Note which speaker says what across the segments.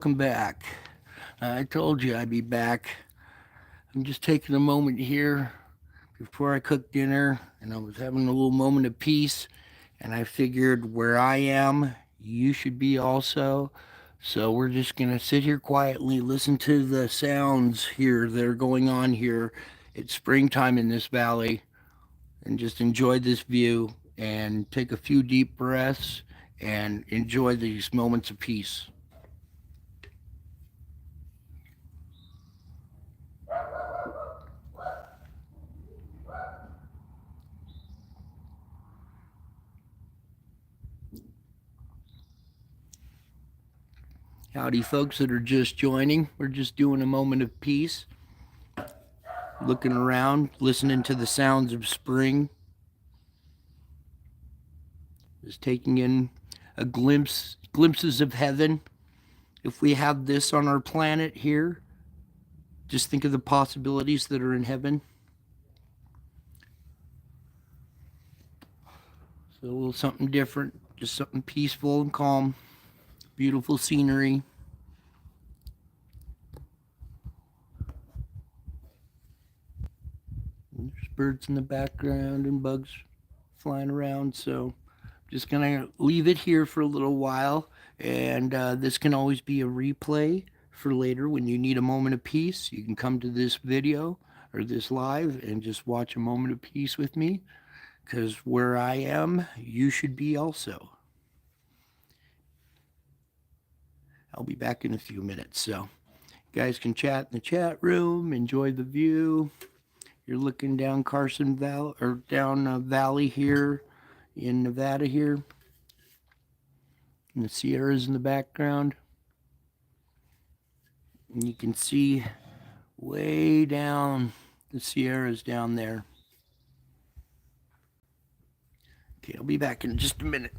Speaker 1: Welcome back. I told you I'd be back. I'm just taking a moment here before I cook dinner, and I was having a little moment of peace, and I figured where I am, you should be also. So we're just going to sit here quietly, listen to the sounds here that are going on here. It's springtime in this valley, and just enjoy this view and take a few deep breaths and enjoy these moments of peace. Howdy, folks that are just joining. We're just doing a moment of peace, looking around, listening to the sounds of spring, just taking in glimpses of heaven. If we have this on our planet here, just think of the possibilities that are in heaven. So a little something different, just something peaceful and calm, beautiful scenery. And there's birds in the background and bugs flying around. So just gonna leave it here for a little while, and this can always be a replay for later when you need a moment of peace. You can come to this video or this live and just watch a moment of peace with me, because where I am, you should be also. I'll be back in a few minutes, so you guys can chat in the chat room, enjoy the view. You're looking down Carson Valley, or down Valley here in Nevada here, and the Sierras in the background. And you can see way down the Sierras down there. Okay, I'll be back in just a minute.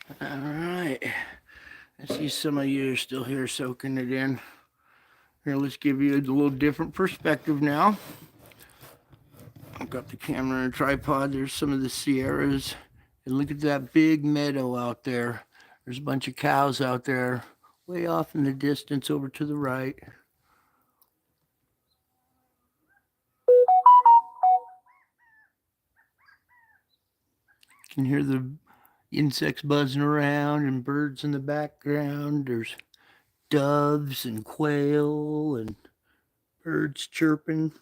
Speaker 1: All right. I see some of you are still here soaking it in. Here, let's give you a little different perspective now. I've got the camera and a tripod. There's some of the Sierras. And look at that big meadow out there. There's a bunch of cows out there, way off in the distance over to the right. You can hear the insects buzzing around and birds in the background. There's doves and quail and birds chirping.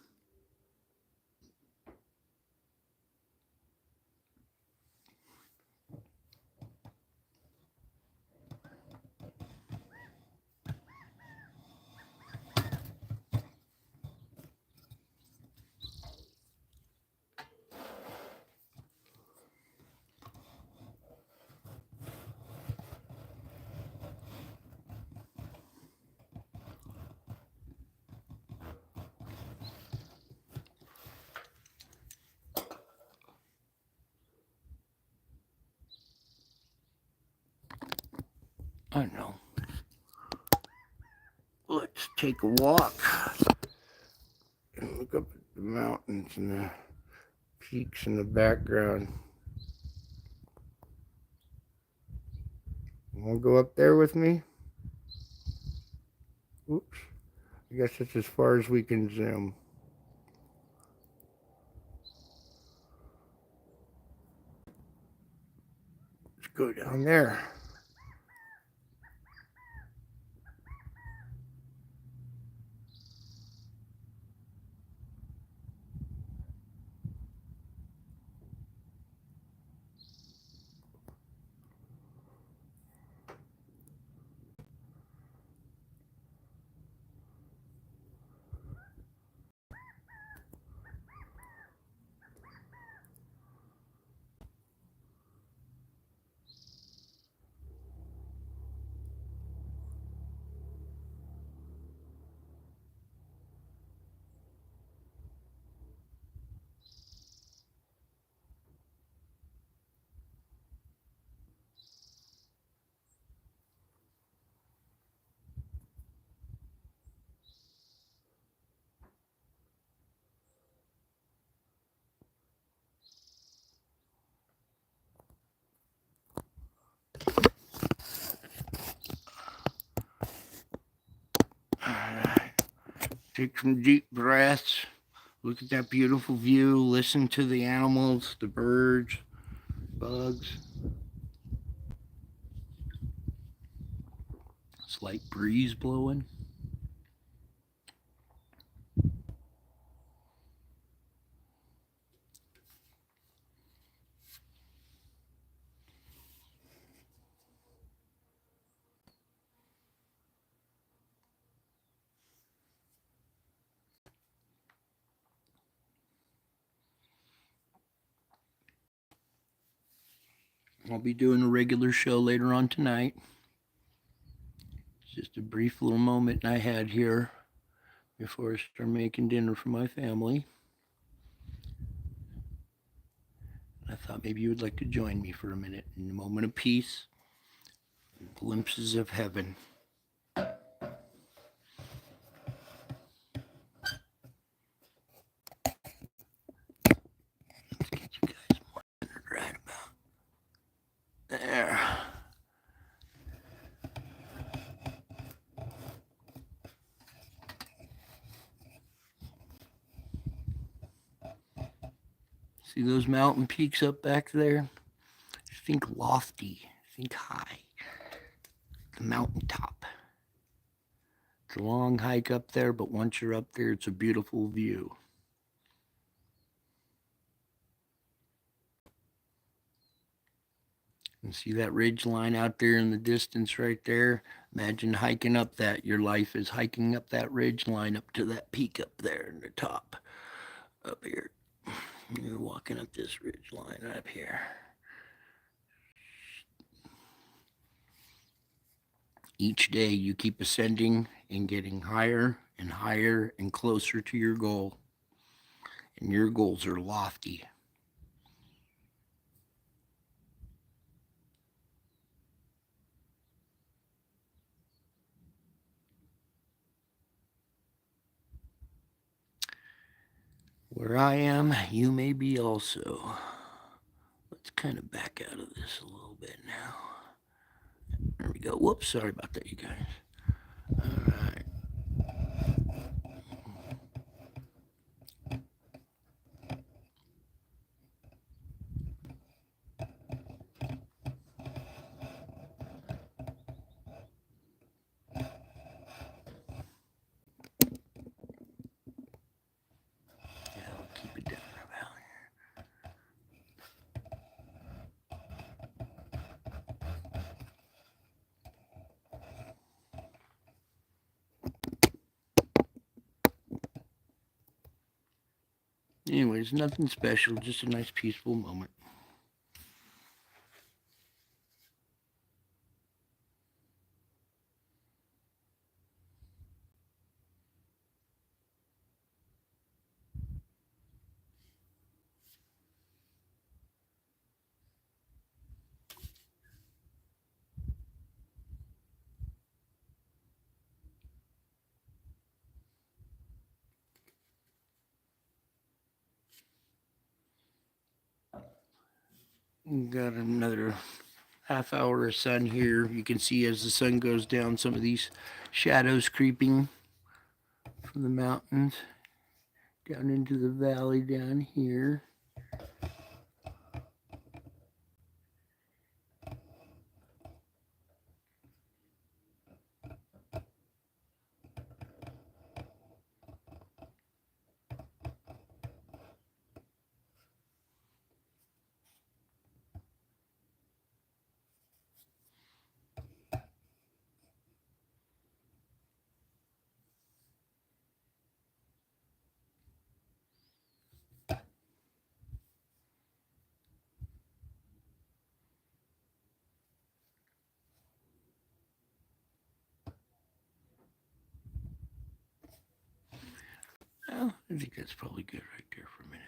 Speaker 1: I know. Let's take a walk and look up at the mountains and the peaks in the background. You want to go up there with me? Oops. I guess that's as far as we can zoom. Let's go down there. Take some deep breaths. Look at that beautiful view. Listen to the animals, the birds, bugs. Slight breeze blowing. I'll be doing a regular show later on tonight. It's just a brief little moment I had here before I start making dinner for my family. I thought maybe you would like to join me for a minute in a moment of peace, glimpses of heaven. Let's get you guys more centered right about there. See those mountain peaks up back there? Think lofty, think high. The mountaintop. It's a long hike up there, but once you're up there, it's a beautiful view. And see that ridge line out there in the distance right there? Imagine hiking up that. Your life is hiking up that ridge line up to that peak up there in the top. Up here. You're walking up this ridge line up here. Each day you keep ascending and getting higher and higher and closer to your goal. And your goals are lofty. Where I am, you may be also. Let's kind of back out of this a little bit now. There we go. Whoops, sorry about that, you guys. All right. Yeah, we'll keep it down about here. Anyways, nothing special, just a nice peaceful moment. Got another half hour of sun here. You can see as the sun goes down, some of these shadows creeping from the mountains down into the valley down here. Well, I think that's probably good right there for a minute.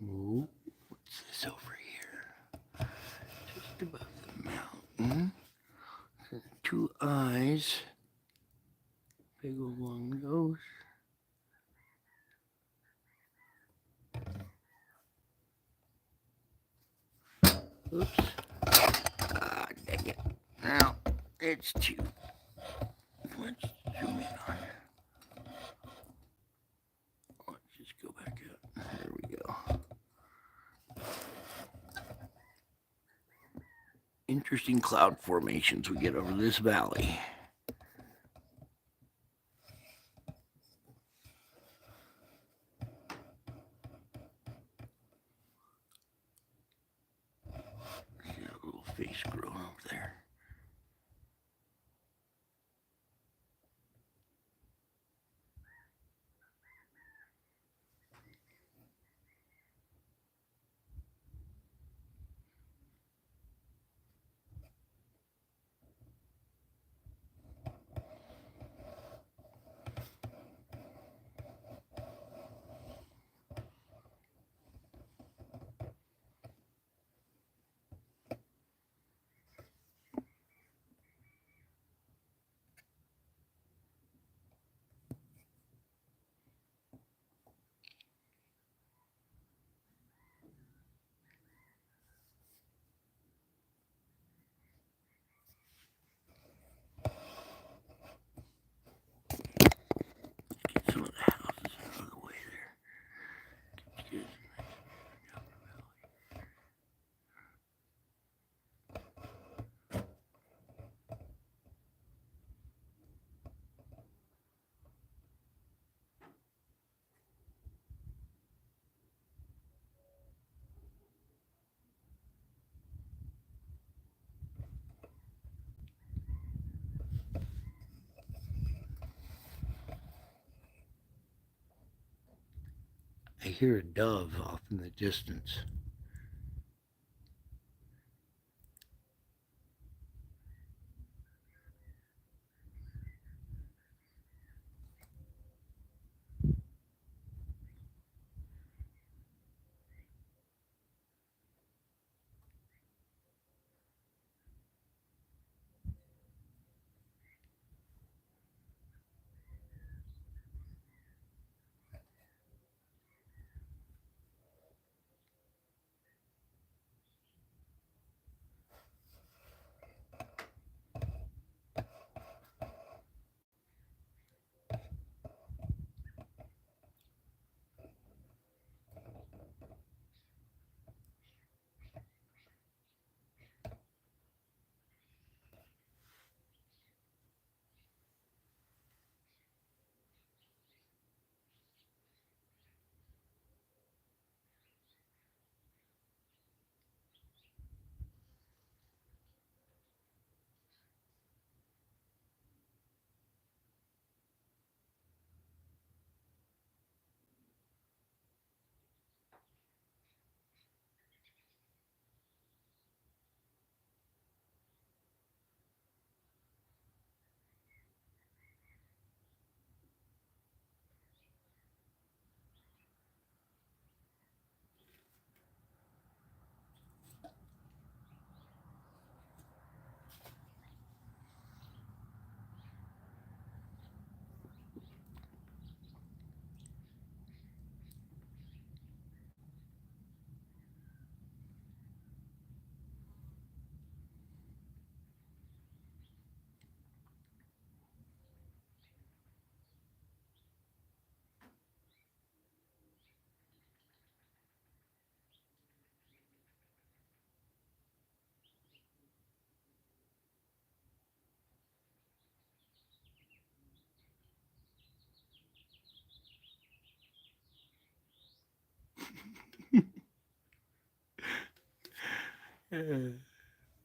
Speaker 1: Ooh, what's this over here? Just above the mountain. Two eyes. Big old long nose. Oops. Ah, dang it. Now, it's too. Let's zoom in on it. Let's just go back up. There we go. Interesting cloud formations we get over this valley. See that little face growing up there. I hear a dove off in the distance.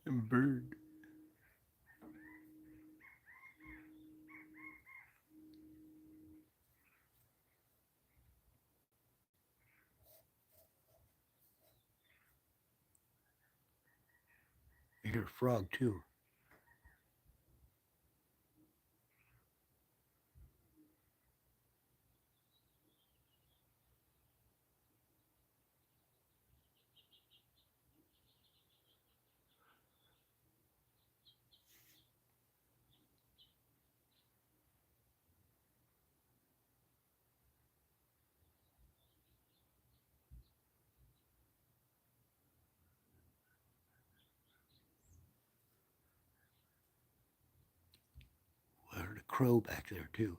Speaker 1: Bird. I hear a frog too. I heard a crow back there too.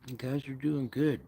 Speaker 1: You guys are doing good.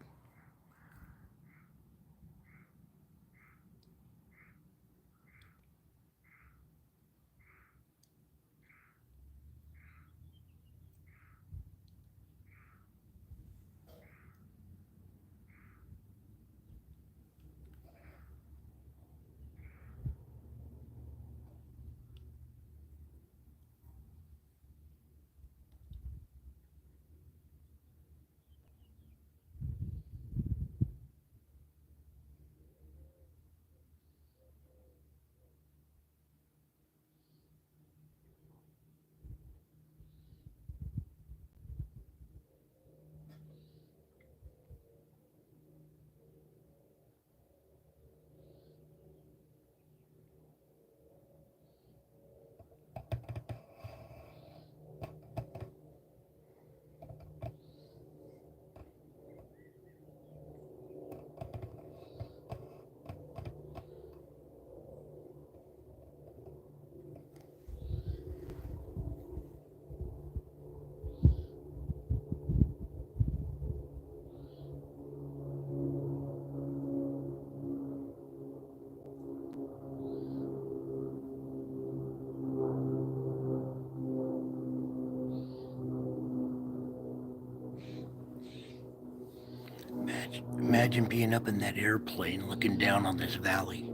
Speaker 1: Imagine being up in that airplane looking down on this valley.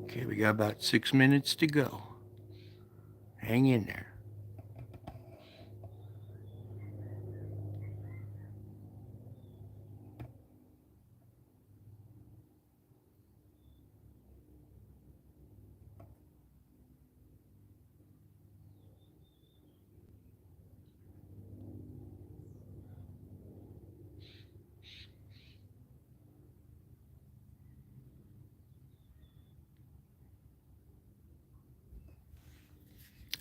Speaker 1: Okay, we got about 6 minutes to go. Hang in there.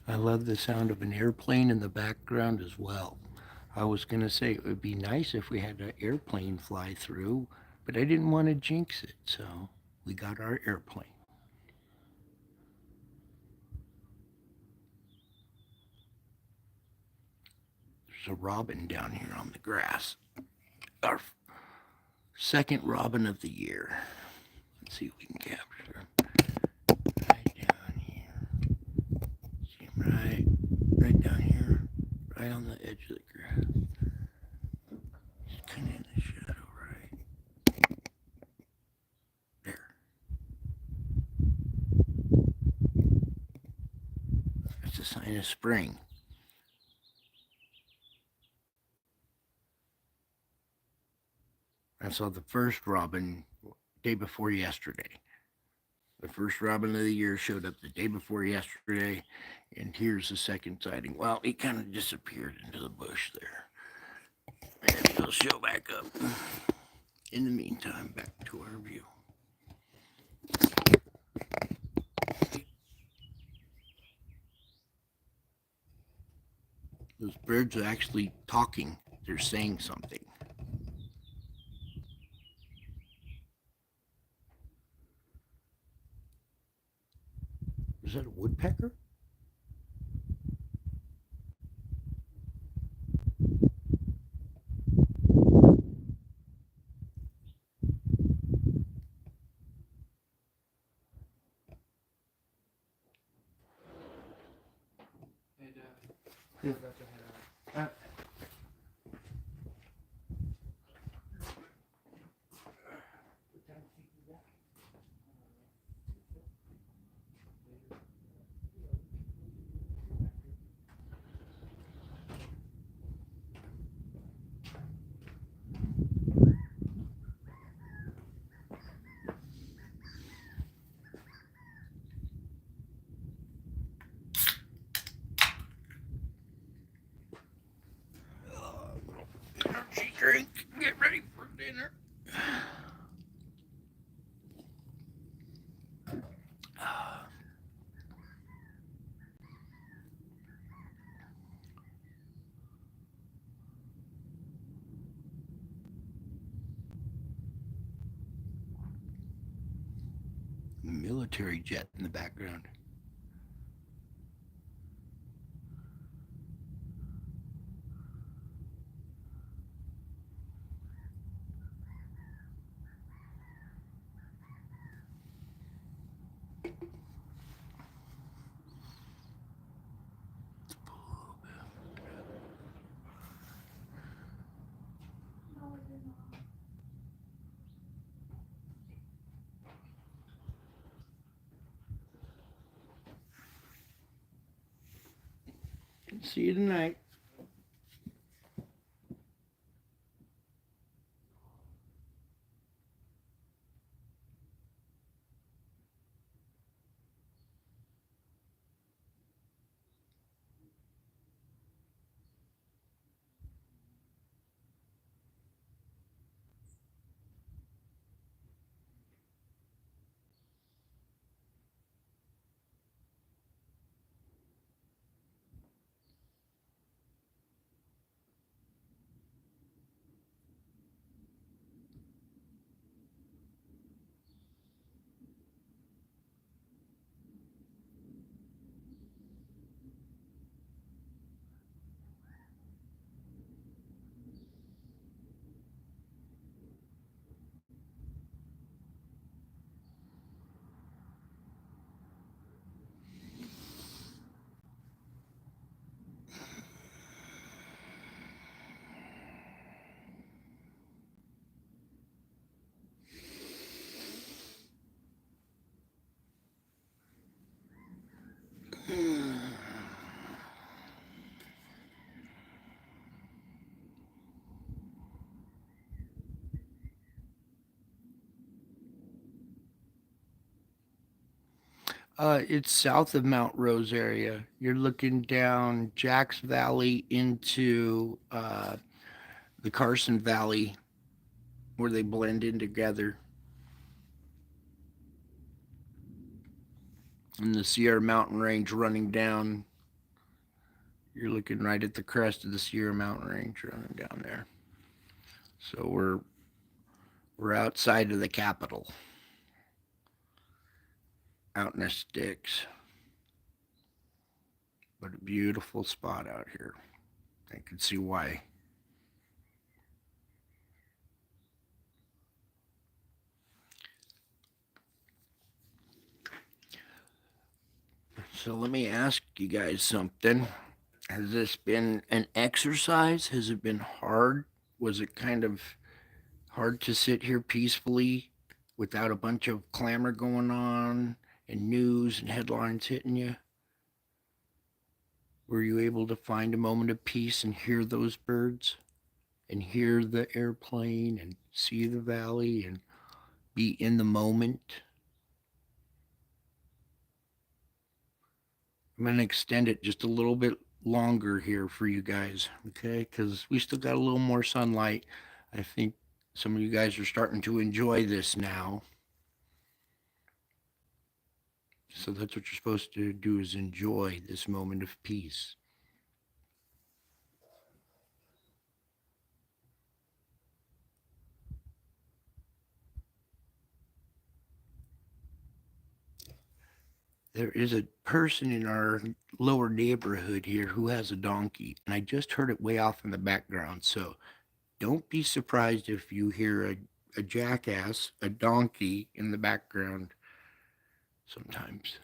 Speaker 1: I love the sound of an airplane in the background as well. I was going to say it would be nice if we had an airplane fly through, but I didn't want to jinx it, so we got our airplane. There's a robin down here on the grass. Our second robin of the year. Let's see if we can capture him. Right down here. See him right down here, right on the edge of the grass. He's kind of in the shadow, right there. That's a sign of spring. I saw the first robin day before yesterday. The first robin of the year showed up the day before yesterday, and here's the second sighting. Well, he kind of disappeared into the bush there. Maybe he'll show back up. In the meantime, back to our view. Those birds are actually talking. They're saying something. Is that a woodpecker? Energy drink. Get ready for dinner. military jet in the background. See you tonight. It's south of Mount Rose area. You're looking down Jacks Valley into the Carson Valley where they blend in together. And the Sierra Mountain Range running down. You're looking right at the crest of the Sierra Mountain Range running down there. So we're outside of the capital, out in the sticks. But a beautiful spot out here. I can see why. So let me ask you guys something. Has this been an exercise? Has it been hard? Was it kind of hard to sit here peacefully without a bunch of clamor going on and news and headlines hitting you? Were you able to find a moment of peace and hear those birds and hear the airplane and see the valley and be in the moment? I'm going to extend it just a little bit longer here for you guys, okay? Because we still got a little more sunlight. I think some of you guys are starting to enjoy this now. So that's what you're supposed to do, is enjoy this moment of peace. There is a person in our lower neighborhood here who has a donkey, and I just heard it way off in the background. So don't be surprised if you hear a jackass, a donkey in the background sometimes.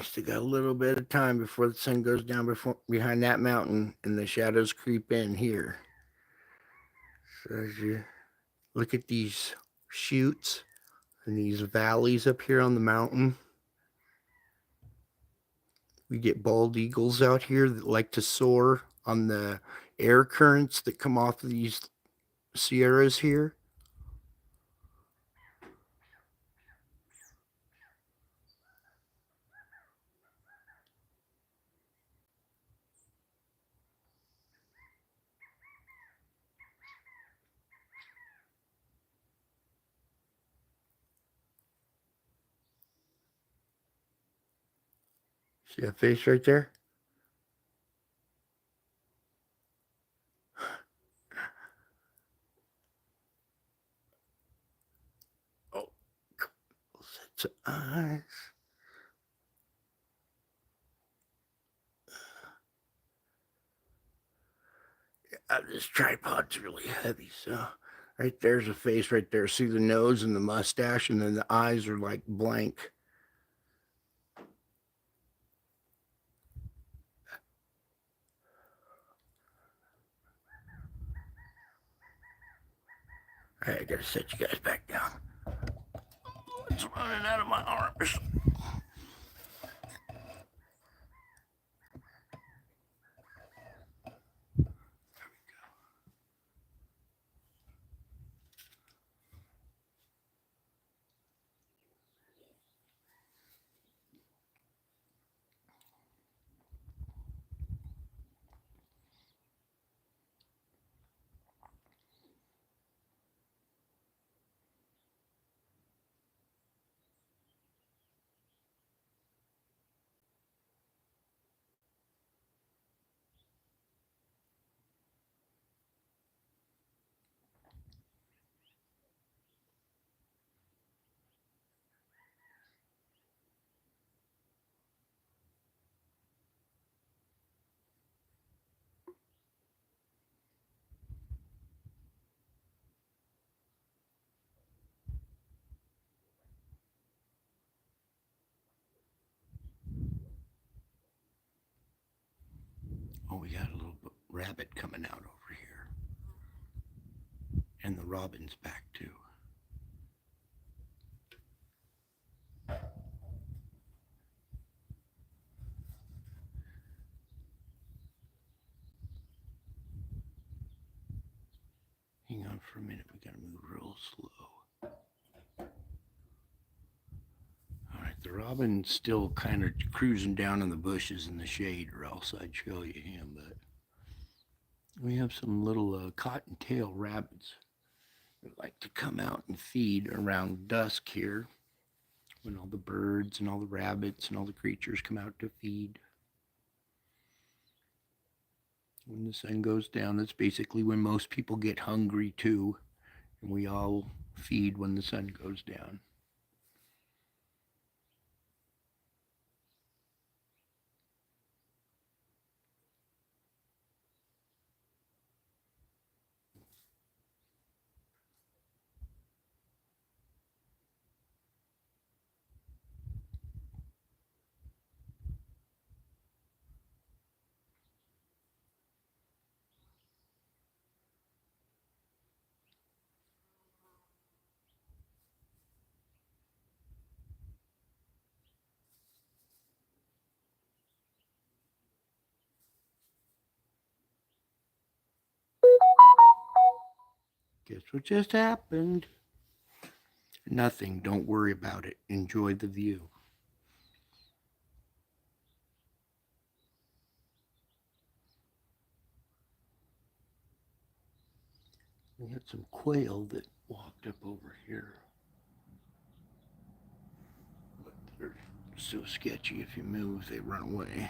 Speaker 1: Still got a little bit of time before the sun goes down behind that mountain and the shadows creep in here. So as you look at these chutes and these valleys up here on the mountain, we get bald eagles out here that like to soar on the air currents that come off of these sierras here. See that face right there? Oh, couple sets of eyes. This tripod's really heavy, so right there's a face right there. See the nose and the mustache, and then the eyes are like blank. All right, I gotta set you guys back down. It's running out of my arms. Oh, we got a little rabbit coming out over here. And the robin's back too. Hang on for a minute, we gotta move real slow. All right, the robin's still kind of cruising down in the bushes in the shade, or else I'd show you him, but we have some little cottontail rabbits that like to come out and feed around dusk here when all the birds and all the rabbits and all the creatures come out to feed. When the sun goes down, that's basically when most people get hungry too, and we all feed when the sun goes down. Guess what just happened? Nothing. Don't worry about it. Enjoy the view. We had some quail that walked up over here. But they're so sketchy. If you move, they run away.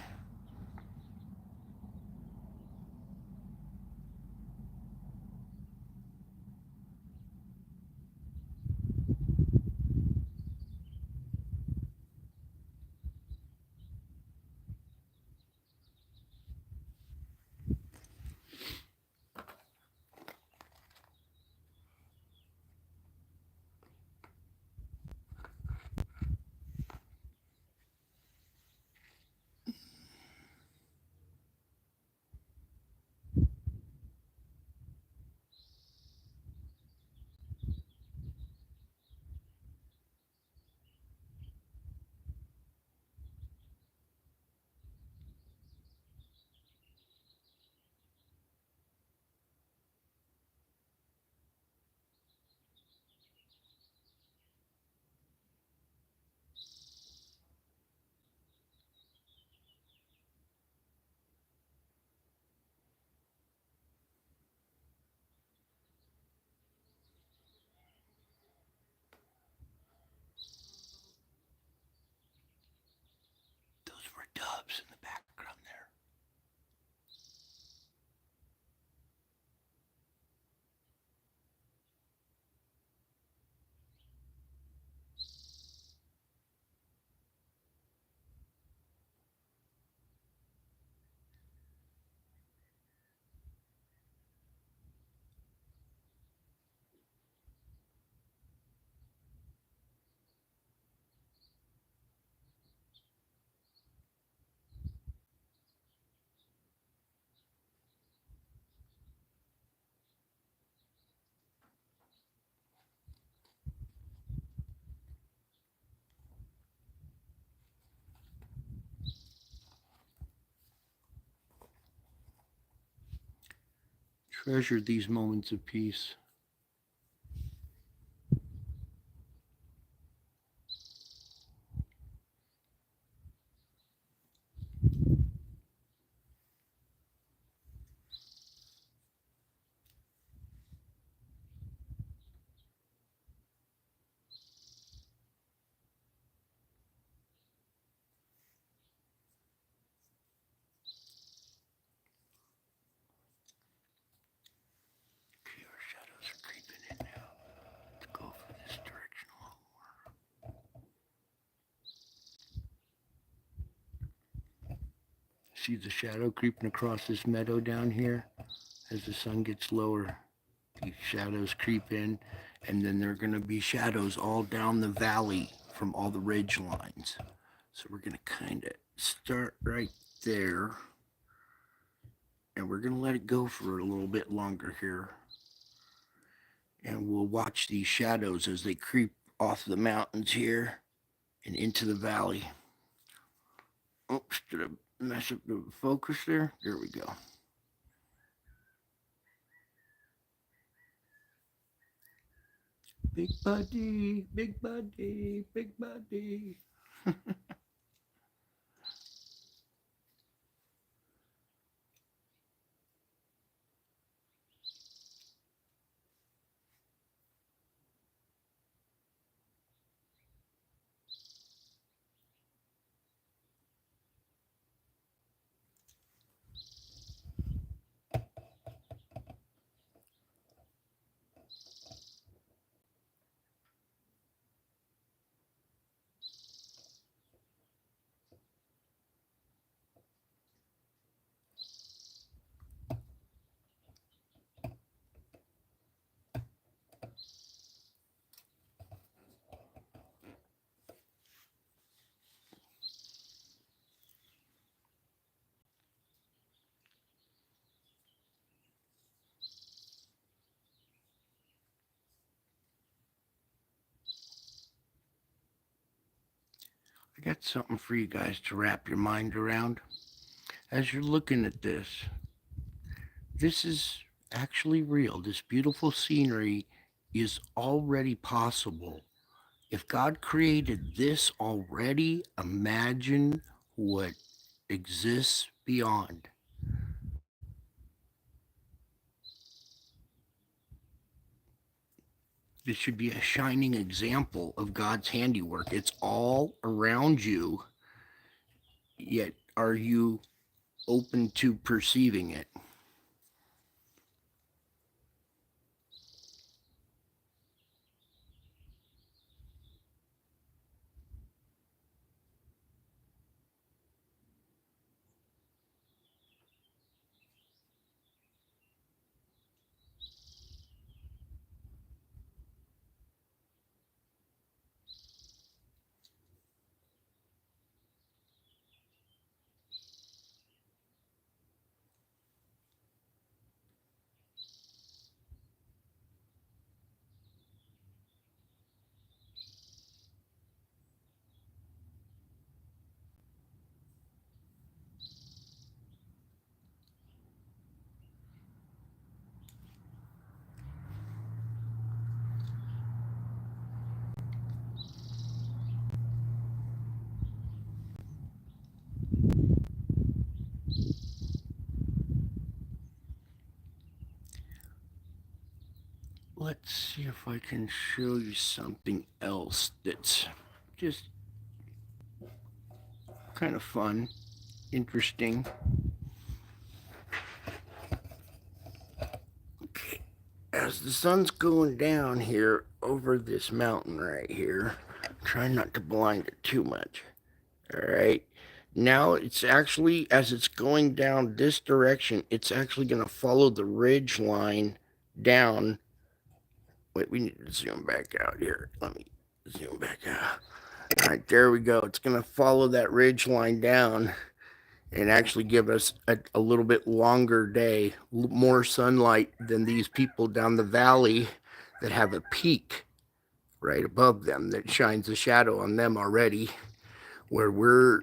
Speaker 1: were doves in the background there. Treasure these moments of peace. Okay, our shadows are creeping in now. Let's go from this direction a little more. See the shadow creeping across this meadow down here? As the sun gets lower, these shadows creep in, and then there are going to be shadows all down the valley from all the ridge lines. So we're going to kind of start right there, and we're going to let it go for a little bit longer here. And we'll watch these shadows as they creep off the mountains here and into the valley. Oops, did I mess up the focus there? There we go. Big buddy, big buddy, big buddy. I got something for you guys to wrap your mind around. As you're looking at this is actually real. This beautiful scenery is already possible. If God created this already, imagine what exists beyond. This should be a shining example of God's handiwork. It's all around you, yet are you open to perceiving it? Let's see if I can show you something else that's just kind of fun, interesting. Okay. As the sun's going down here over this mountain right here, try not to blind it too much. All right. Now it's actually, as it's going down this direction, it's actually going to follow the ridge line down. Wait, we need to zoom back out here. Let me zoom back out. All right, there we go. It's going to follow that ridge line down and actually give us a little bit longer day, more sunlight than these people down the valley that have a peak right above them that shines a shadow on them already, where we're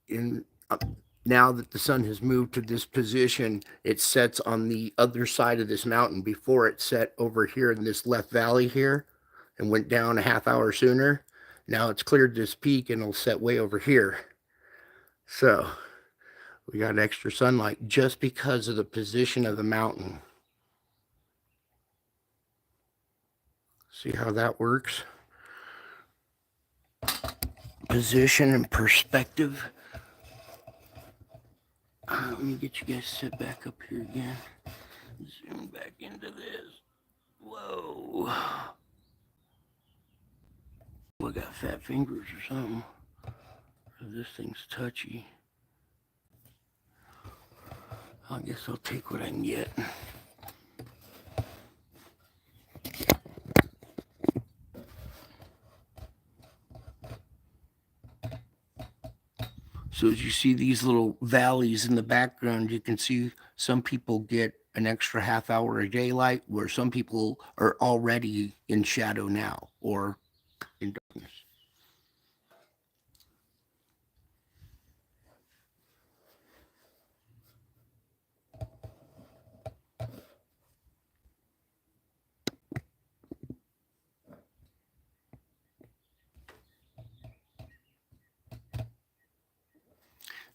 Speaker 1: in. Now that the sun has moved to this position, it sets on the other side of this mountain. Before it set over here in this left valley here and went down a half hour sooner. Now it's cleared this peak and it'll set way over here. So we got extra sunlight just because of the position of the mountain. See how that works? Position and perspective. Let me get you guys set back up here again. Zoom back into this. Whoa. We got fat fingers or something. This thing's touchy. I guess I'll take what I can get. So as you see these little valleys in the background, you can see some people get an extra half hour of daylight, where some people are already in shadow now or in darkness.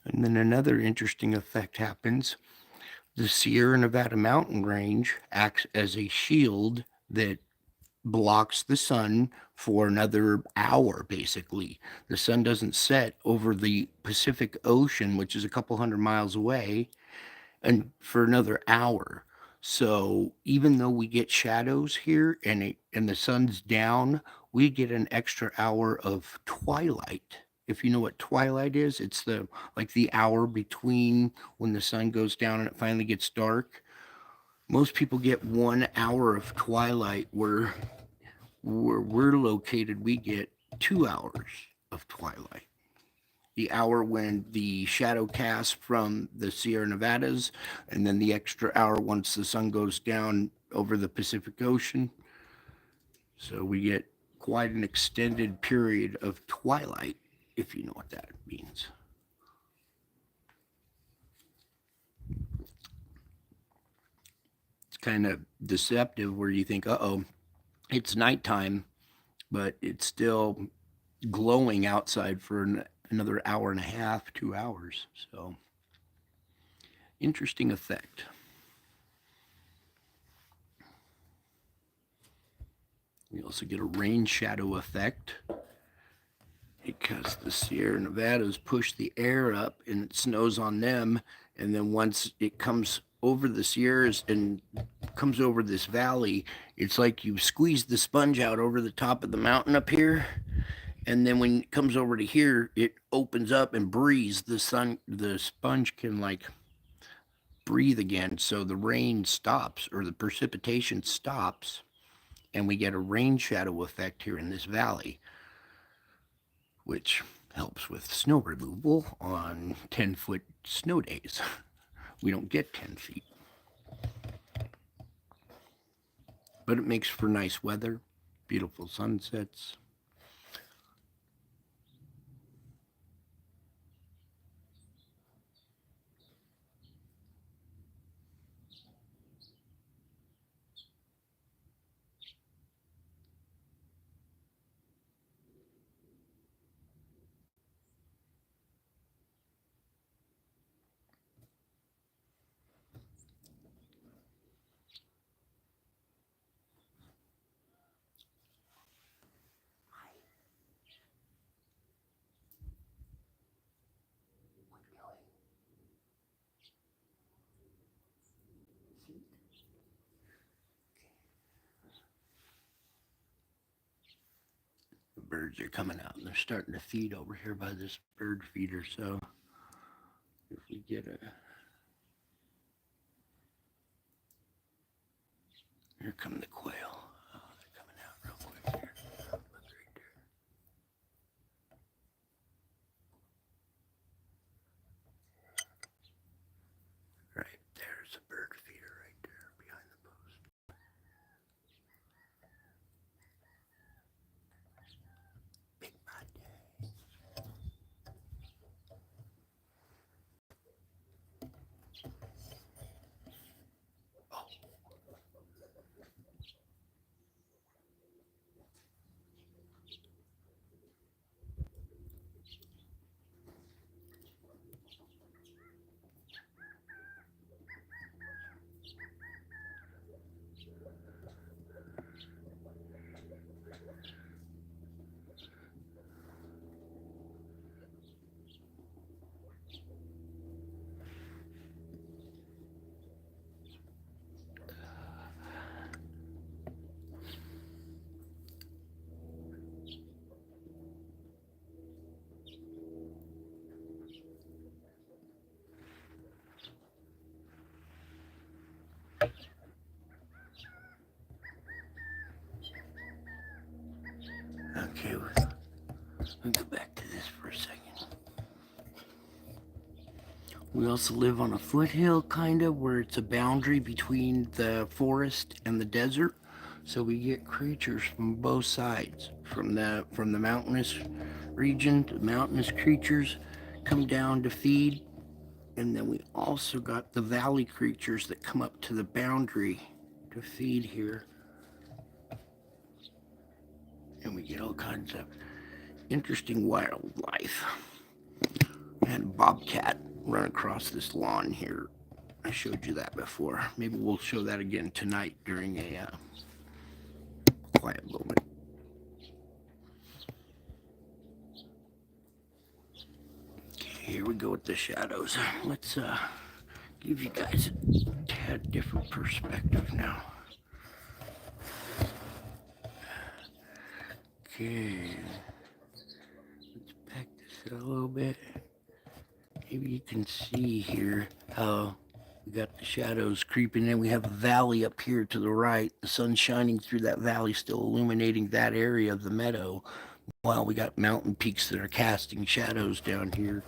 Speaker 1: And then another interesting effect happens. The Sierra Nevada mountain range acts as a shield that blocks the sun for another hour, basically. The sun doesn't set over the Pacific Ocean, which is a couple hundred miles away, and for another hour. So even though we get shadows here and the sun's down, we get an extra hour of twilight. If you know what twilight is, it's the hour between when the sun goes down and it finally gets dark. Most people get 1 hour of twilight, where we're located, we get 2 hours of twilight. The hour when the shadow casts from the Sierra Nevadas, and then the extra hour once the sun goes down over the Pacific Ocean. So we get quite an extended period of twilight, if you know what that means. It's kind of deceptive, where you think, uh-oh, it's nighttime, but it's still glowing outside for another hour and a half, 2 hours. So interesting effect. You also get a rain shadow effect because the Sierra Nevadas push the air up and it snows on them. And then once it comes over the Sierras and comes over this valley, it's like you squeeze the sponge out over the top of the mountain up here. And then when it comes over to here, it opens up and breathes. The sponge can like breathe again. So the rain stops, or the precipitation stops, and we get a rain shadow effect here in this valley, which helps with snow removal on 10-foot snow days. We don't get 10 feet. But it makes for nice weather, beautiful sunsets. birds are coming out and they're starting to feed over here by this bird feeder. So if we get a, here come the quail. Oh, they're coming out real quick here. Look right there. Right there's a bird feeder right there behind the post. Big bad day. Oh. Okay, we'll go back to this for a second. We also live on a foothill, kind of, where it's a boundary between the forest and the desert. So we get creatures from both sides. From the mountainous region, the mountainous creatures come down to feed. And then we also got the valley creatures that come up to the boundary to feed here. And we get all kinds of interesting wildlife. I had a bobcat run across this lawn here. I showed you that before. Maybe we'll show that again tonight during a quiet moment. Okay, here we go with the shadows. Let's give you guys a tad different perspective now. Okay, let's back this up a little bit. Maybe you can see here how we got the shadows creeping in. We have a valley up here to the right. The sun's shining through that valley, still illuminating that area of the meadow, while we got mountain peaks that are casting shadows down here.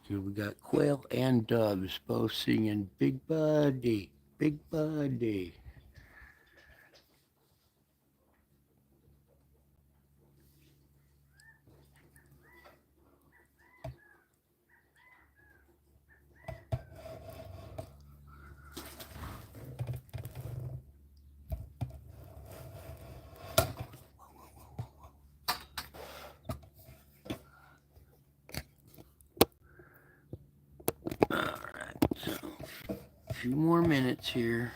Speaker 1: Here we got quail and doves both singing Big Buddy, Big Buddy. Alright, so a few more minutes here.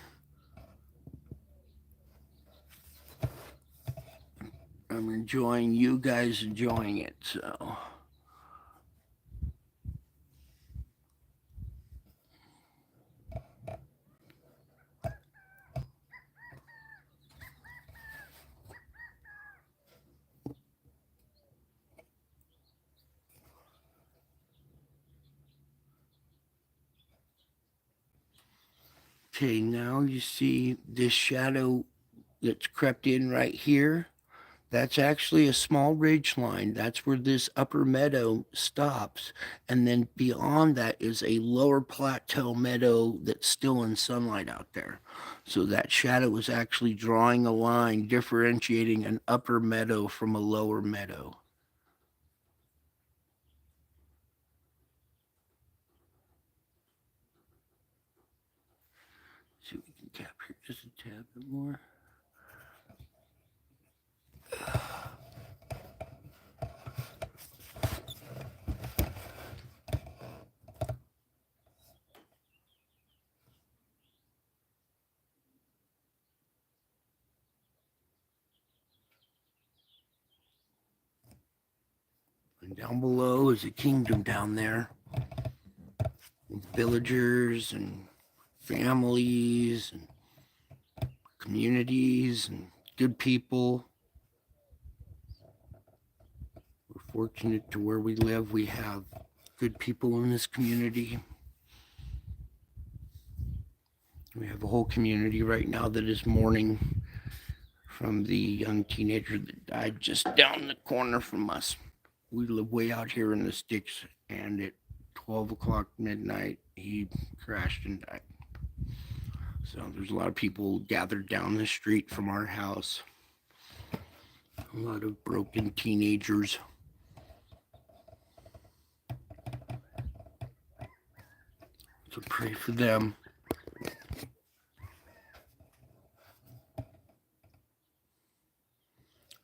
Speaker 1: I'm enjoying you guys enjoying it, so. Okay, now you see this shadow that's crept in right here. That's actually a small ridge line. That's where this upper meadow stops. And then beyond that is a lower plateau meadow that's still in sunlight out there. So that shadow is actually drawing a line differentiating an upper meadow from a lower meadow. See if we can capture just a tad bit more. And down below is a kingdom down there with villagers and families and communities and good people. We're fortunate to where we live. We have good people in this community. We have a whole community right now that is mourning from the young teenager that died just down the corner from us. We live way out here in the sticks, and at 12 o'clock midnight, he crashed and died. So there's a lot of people gathered down the street from our house. A lot of broken teenagers. So pray for them.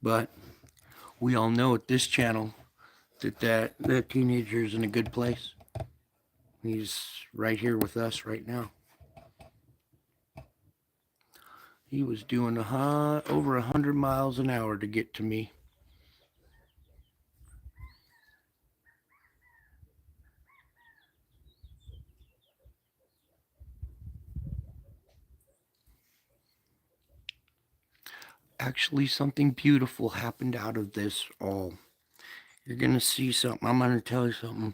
Speaker 1: But we all know at this channel that teenager is in a good place. He's right here with us right now. He was doing over 100 miles an hour to get to me. Actually, something beautiful happened out of this all. You're going to see something. I'm going to tell you something.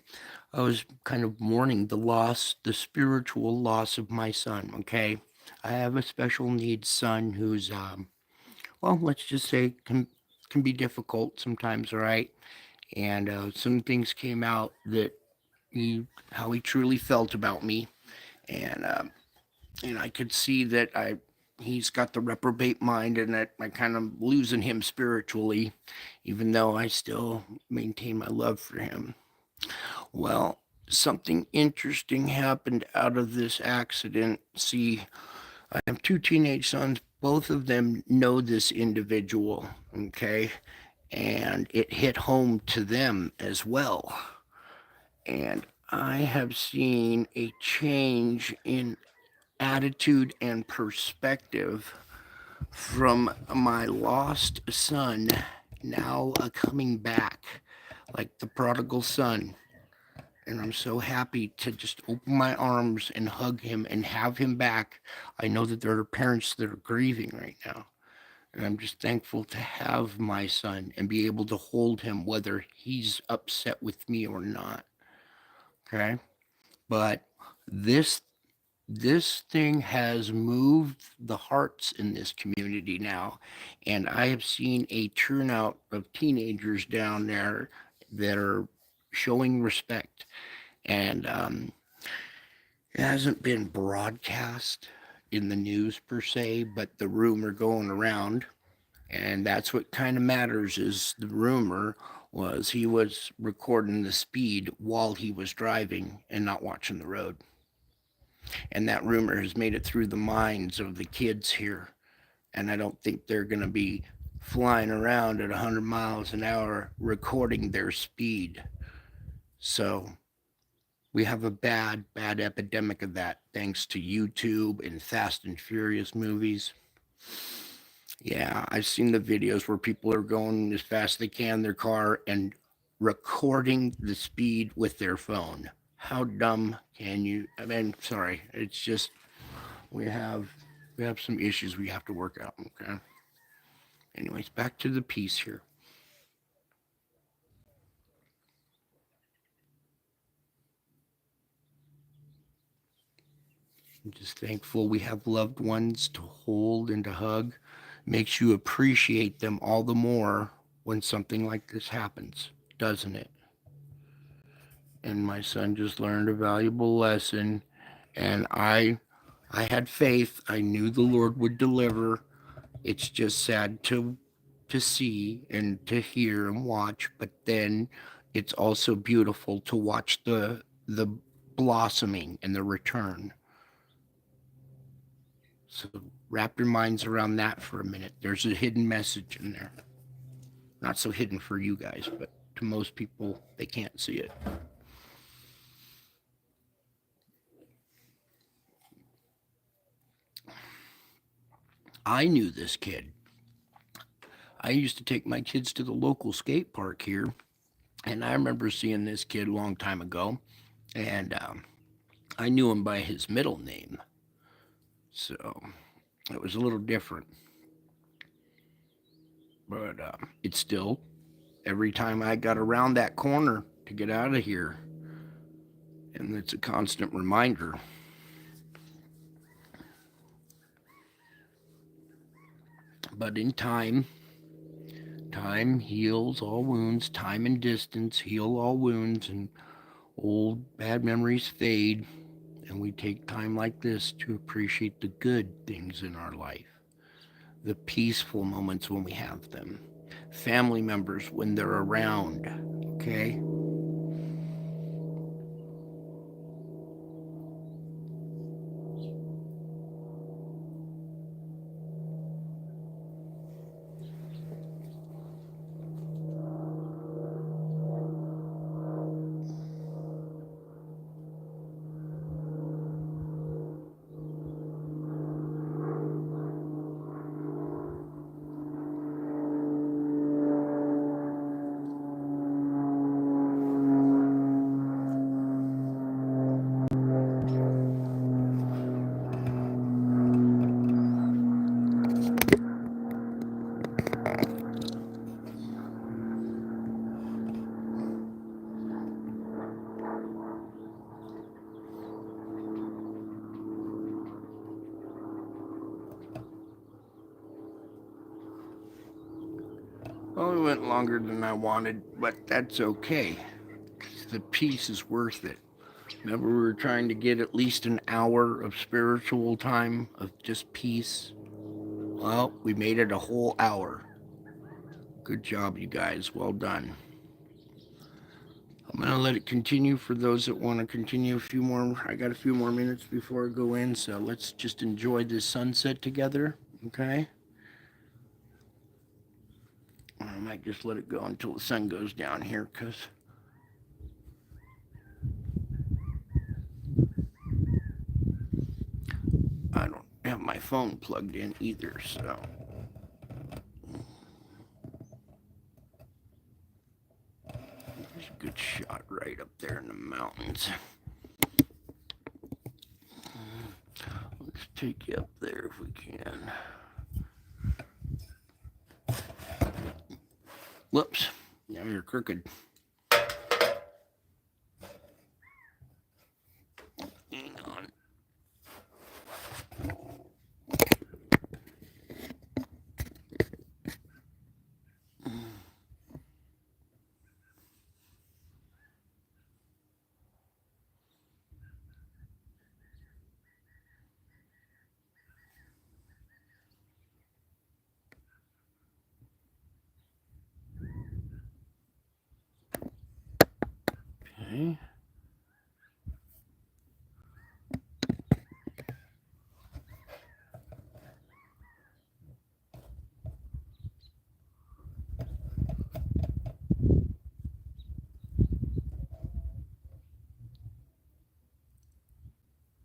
Speaker 1: I was kind of mourning the spiritual loss of my son, okay? I have a special needs son who's, well, let's just say can be difficult sometimes, all right? And some things came out that how he truly felt about me. And I could see that he's got the reprobate mind and that I kind of losing him spiritually, even though I still maintain my love for him. Well, something interesting happened out of this accident. See, I have two teenage sons. Both of them know this individual, okay? And it hit home to them as well. And I have seen a change in attitude and perspective from my lost son now coming back like the prodigal son. And I'm so happy to just open my arms and hug him and have him back. I know that there are parents that are grieving right now. And I'm just thankful to have my son and be able to hold him whether he's upset with me or not. Okay. But this this thing has moved the hearts in this community now. And I have seen a turnout of teenagers down there that are showing respect. And it hasn't been broadcast in the news per se, but the rumor going around, and that's what kind of matters is the rumor was he was recording the speed while he was driving and not watching the road. And that rumor has made it through the minds of the kids here. And I don't think they're going to be flying around at 100 miles an hour recording their speed. So we have a bad epidemic of that thanks to YouTube and Fast and Furious movies. Yeah, I've seen the videos where people are going as fast as they can in their car and recording the speed with their phone. How dumb can you? I mean, sorry, it's just we have some issues we have to work out. Okay. Anyways, back to the piece here. I'm just thankful we have loved ones to hold and to hug. makes you appreciate them all the more when something like this happens, doesn't it? And my son just learned a valuable lesson, and I had faith. I knew the Lord would deliver. It's just sad to see and to hear and watch, but then it's also beautiful to watch the blossoming and the return. So wrap your minds around that for a minute. There's a hidden message in there. Not so hidden for you guys, but to most people, they can't see it. I knew this kid. I used to take my kids to the local skate park here, and I remember seeing this kid a long time ago, and I knew him by his middle name, so it was a little different. But it's still, every time I got around that corner to get out of here, and it's a constant reminder. But in time, time heals all wounds, time and distance heal all wounds, and old bad memories fade, and we take time like this to appreciate the good things in our life, the peaceful moments when we have them, family members when they're around, okay? Well, it went longer than I wanted, but that's okay. The peace is worth it. Remember, we were trying to get at least an hour of spiritual time of just peace? Well, we made it a whole hour. Good job, you guys. Well done. I'm going to let it continue for those that want to continue a few more. I got a few more minutes before I go in, so let's just enjoy this sunset together, okay? I might just let it go until the sun goes down here, because I don't have my phone plugged in either, so. There's a good shot right up there in the mountains. Let's take you up there if we can. Whoops, now you're crooked. Hang on. Okay.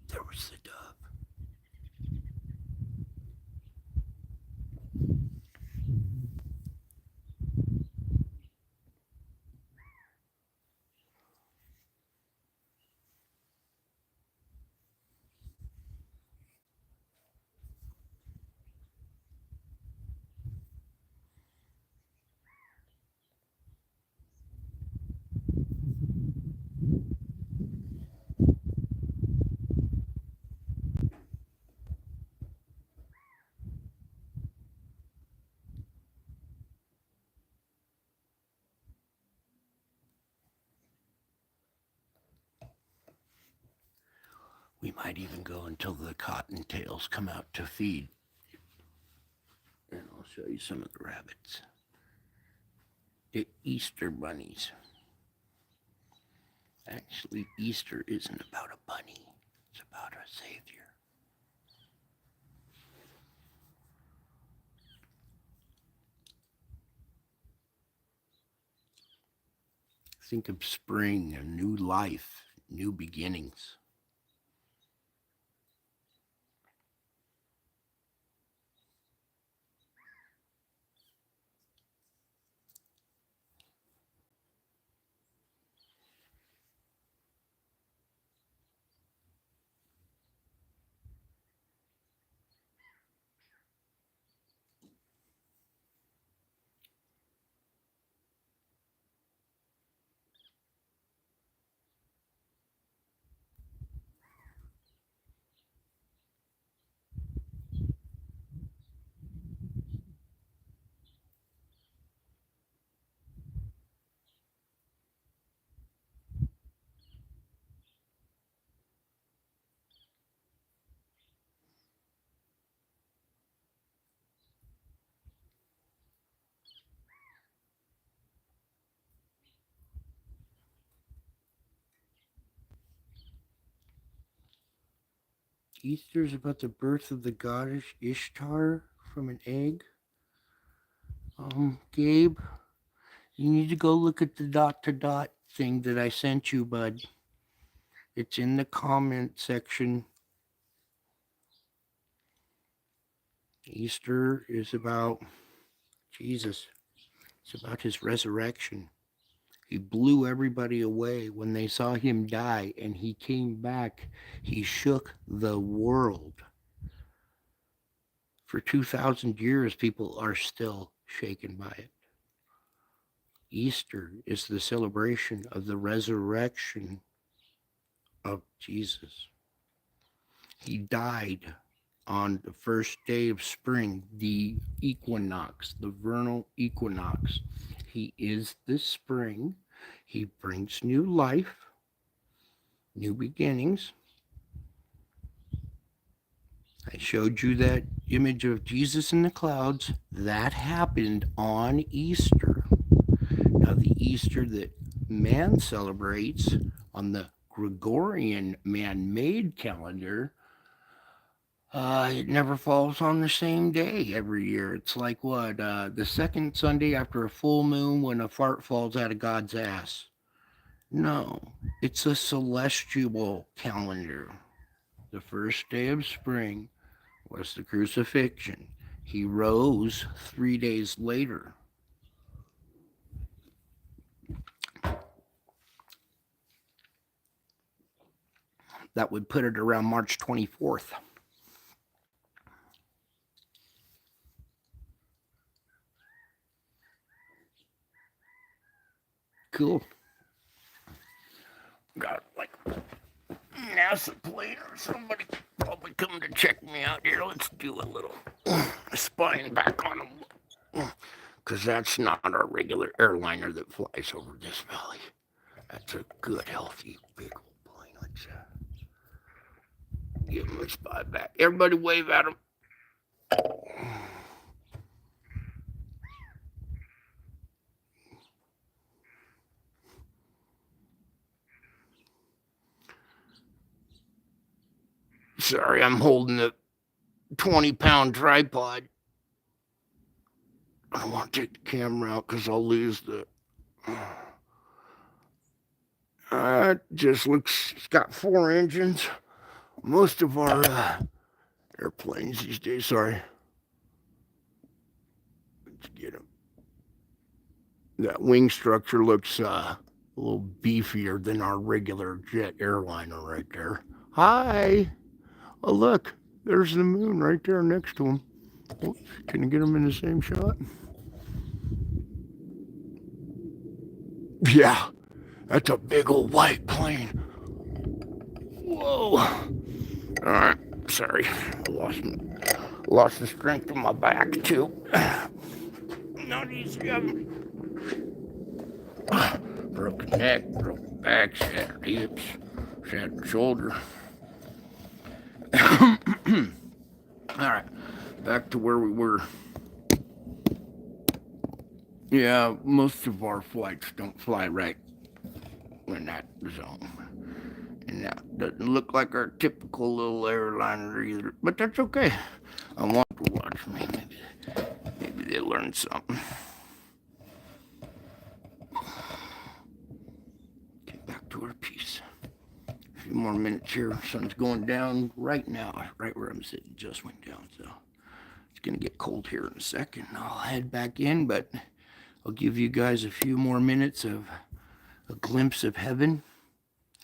Speaker 1: There was the dove. We might even go until the cottontails come out to feed. And I'll show you some of the rabbits. The Easter bunnies. Actually, Easter isn't about a bunny. It's about a savior. Think of spring, a new life, new beginnings. Easter is about the birth of the goddess Ishtar from an egg. Gabe, you need to go look at the dot to dot thing that I sent you, bud. It's in the comment section. Easter is about Jesus. It's about his resurrection. He blew everybody away when they saw him die, and he came back. He shook the world. For 2,000 years, people are still shaken by it. Easter is the celebration of the resurrection of Jesus. He died on the first day of spring, the equinox, the vernal equinox. He is the spring. He brings new life, new beginnings. I showed you that image of Jesus in the clouds. That happened on Easter. Now, the Easter that man celebrates on the Gregorian man-made calendar, it never falls on the same day every year. It's like what? The second Sunday after a full moon when a fart falls out of God's ass. No, it's a celestial calendar. The first day of spring was the crucifixion. He rose 3 days later. That would put it around March 24th. Cool. Got like NASA plane or somebody probably coming to check me out here. Let's do a little spine back on them. Because that's not our regular airliner that flies over this valley. That's a good, healthy, big old plane. Let's give him a spy back. Everybody wave at him. Sorry, I'm holding a 20-pound tripod. I don't want to take the camera out because I'll lose the... just looks... It's got 4 engines. Most of our airplanes these days, sorry. Let's get them. That wing structure looks a little beefier than our regular jet airliner right there. Hi! Oh, look, there's the moon right there next to him. Oops, can you get him in the same shot? Yeah, that's a big old white plane. Whoa. All right, sorry. Lost the strength of my back, too. Not easy. Broken neck, broken back, shattered hips, shattered shoulder. All right, back to where we were. Yeah, most of our flights don't fly right in that zone. And that doesn't look like our typical little airliner either. But that's okay. I want to watch me. Maybe they learned something. Get back to our piece. A few more minutes here. Sun's going down right now, right where I'm sitting. Just went down, so it's gonna get cold here in a second. I'll head back in, but I'll give you guys a few more minutes of a glimpse of heaven,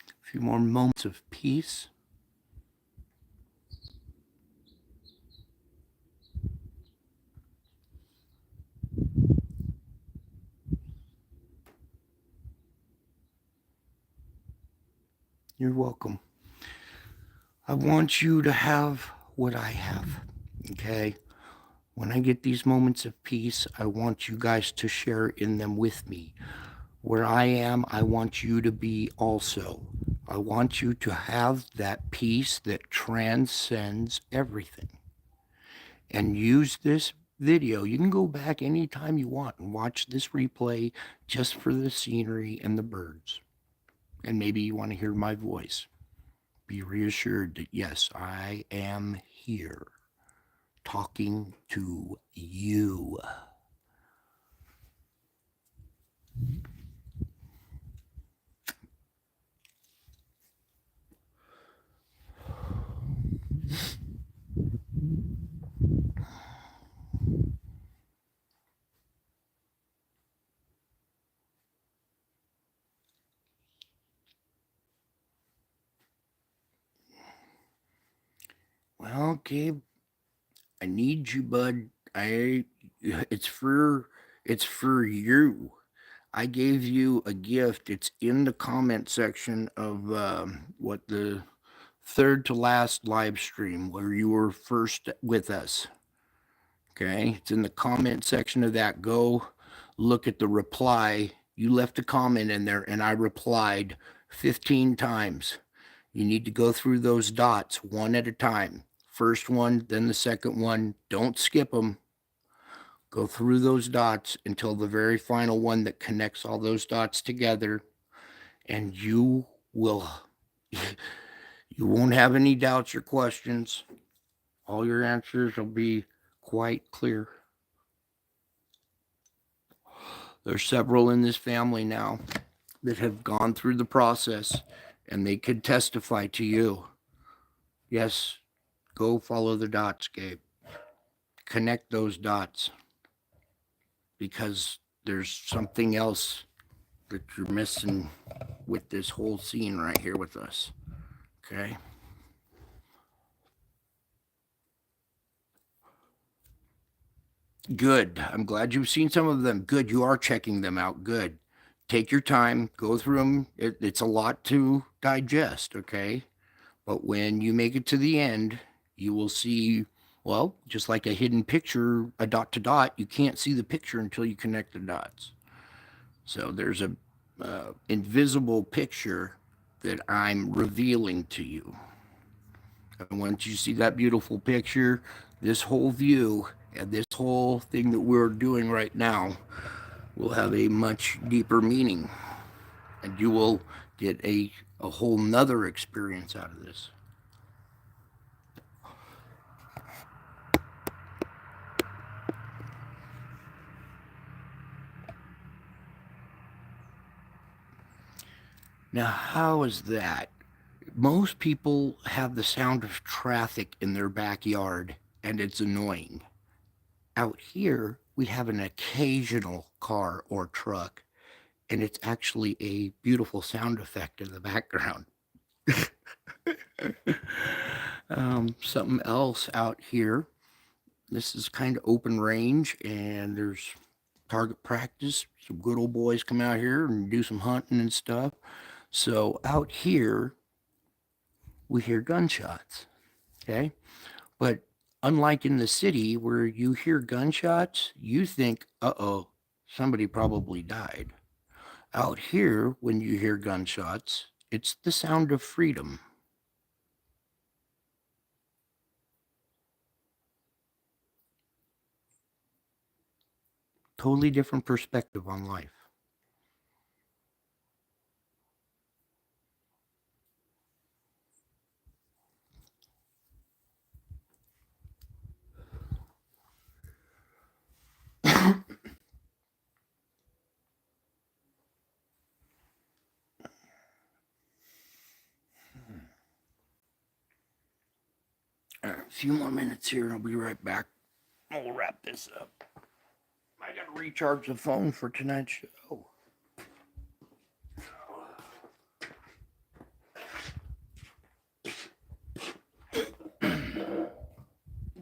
Speaker 1: a few more moments of peace. You're welcome. I want you to have what I have, okay? When I get these moments of peace, I want you guys to share in them with me. Where I am, I want you to be also. I want you to have that peace that transcends everything. And use this video. You can go back anytime you want and watch this replay just for the scenery and the birds. And maybe you want to hear my voice. Be reassured that yes, I am here talking to you. Well, Gabe, I need you, bud. It's for you. I gave you a gift. It's in the comment section of what the third to last live stream where you were first with us. Okay, it's in the comment section of that. Go look at the reply. You left a comment in there, and I replied 15 times. You need to go through those dots one at a time. First one, then the second one. Don't skip them. Go through those dots until the very final one that connects all those dots together, and you will, you won't have any doubts or questions. All your answers will be quite clear. There's several in this family now that have gone through the process, and they could testify to you. Yes, go follow the dots, Gabe. Connect those dots, because there's something else that you're missing with this whole scene right here with us. Okay? Good. I'm glad you've seen some of them. Good. You are checking them out. Good. Take your time, go through them. It's a lot to digest, okay? But when you make it to the end, you will see, well, just like a hidden picture, a dot to dot, you can't see the picture until you connect the dots. So there's a invisible picture that I'm revealing to you. And once you see that beautiful picture, this whole view and this whole thing that we're doing right now will have a much deeper meaning. And you will get a whole nother experience out of this. Now, how is that? Most people have the sound of traffic in their backyard, and it's annoying. Out here, we have an occasional car or truck, and it's actually a beautiful sound effect in the background. Something else out here. This is kind of open range, and there's target practice. Some good old boys come out here and do some hunting and stuff. So out here, we hear gunshots. Okay. But unlike in the city where you hear gunshots, you think, uh-oh, somebody probably died. Out here, when you hear gunshots, it's the sound of freedom. totally different perspective on life. A few more minutes here. I'll be right back. We'll wrap this up. I gotta recharge the phone for tonight's show.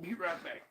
Speaker 1: Be right back.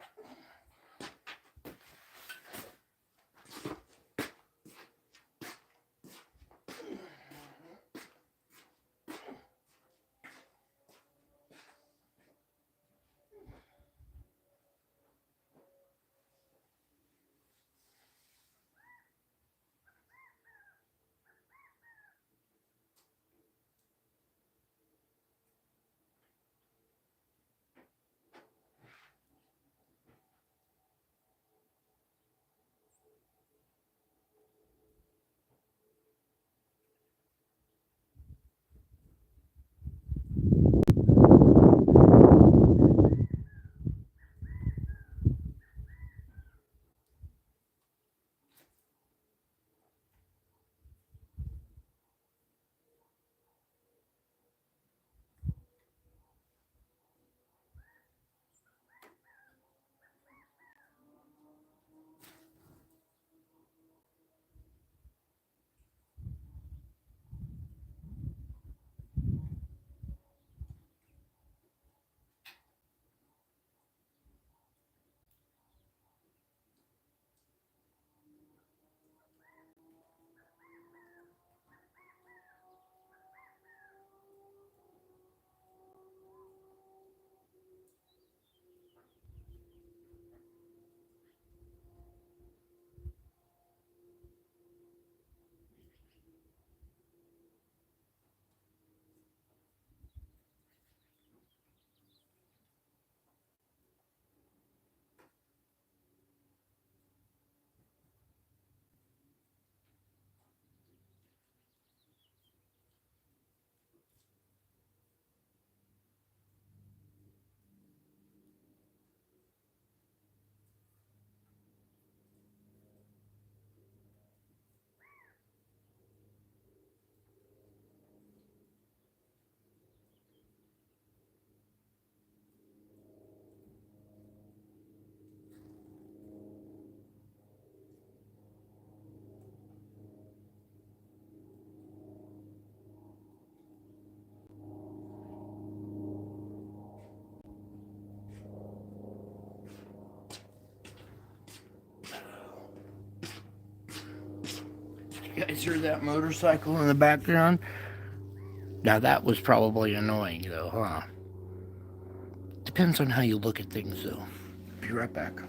Speaker 1: You guys hear that motorcycle in the background? Now that was probably annoying though, huh? Depends on how you look at things though. Be right back.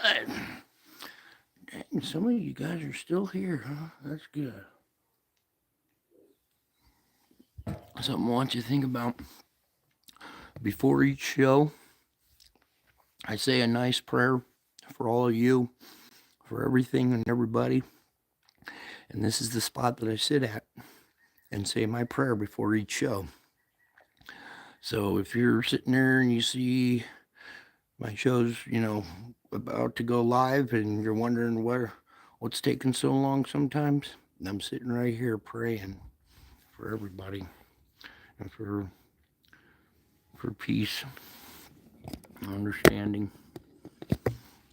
Speaker 1: good. Dang, some of you guys are still here, huh? That's good. Something I want you to think about. Before each show, I say a nice prayer for all of you, for everything and everybody. And this is the spot that I sit at and say my prayer before each show. So if you're sitting there and you see my show's, about to go live and you're wondering what's taking so long sometimes, I'm sitting right here praying for everybody and for peace, understanding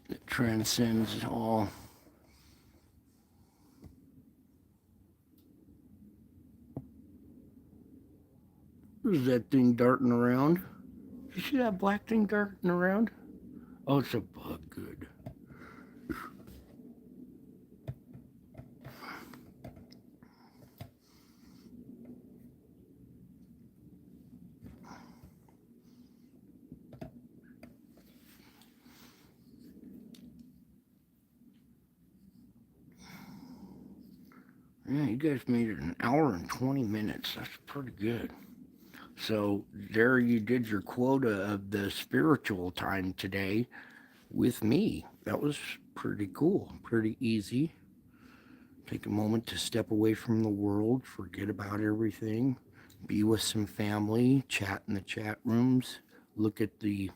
Speaker 1: that transcends all. Who's that thing darting around? You see that black thing darting around? Oh, it's a bug. Good. Yeah, you guys made it an hour and 20 minutes. That's pretty good. So there you did your quota of the spiritual time today with me. That was pretty cool, pretty easy. Take a moment to step away from the world, forget about everything, be with some family, chat in the chat rooms, look at the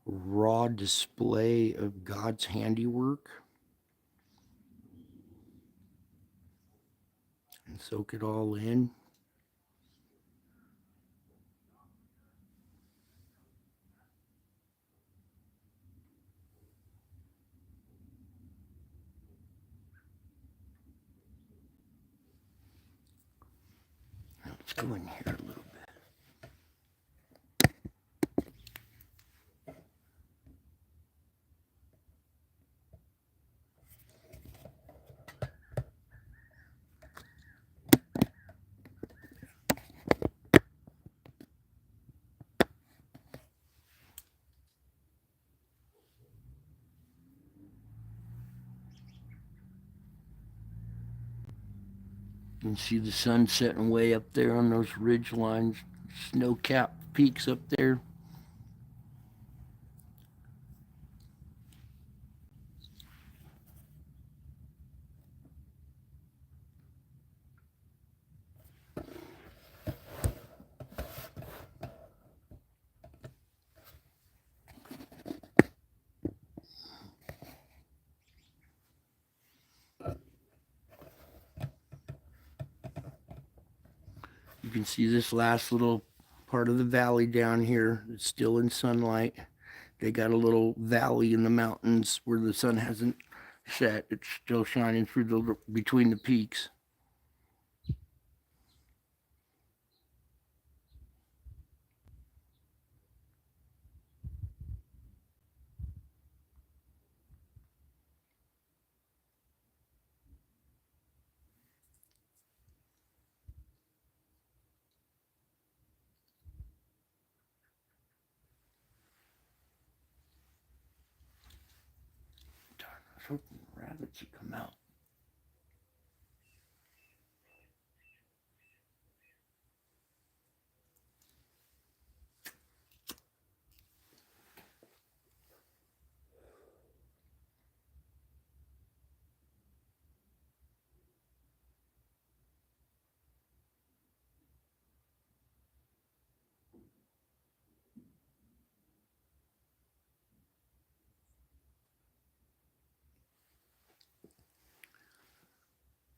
Speaker 1: raw display of God's handiwork, and soak it all in. Let's go in here a little bit. You can see the sun setting way up there on those ridge lines, snow-capped peaks up there. You can see this last little part of the valley down here. It's still in sunlight. They got a little valley in the mountains where the sun hasn't set. It's still shining through between the peaks. Darn, I was hoping rabbits would come out.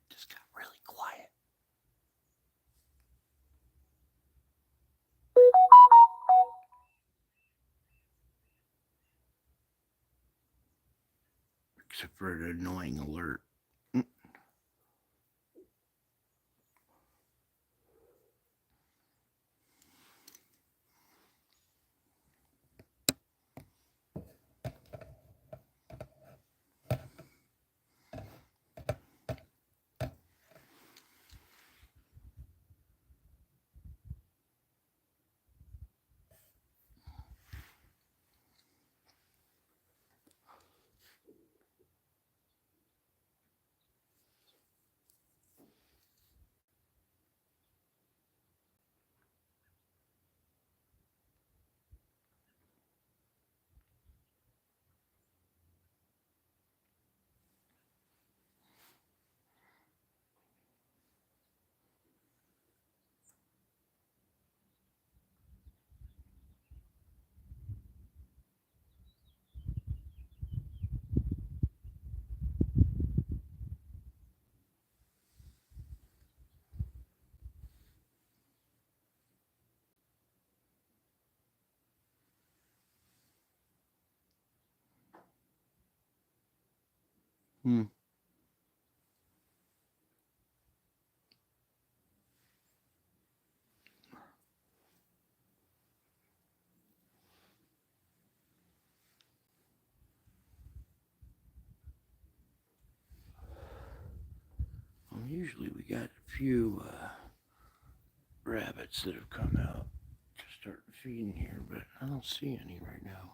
Speaker 1: Just got really quiet. Except for an annoying alert. Hmm. Well, usually we got a few rabbits that have come out to start feeding here, but I don't see any right now.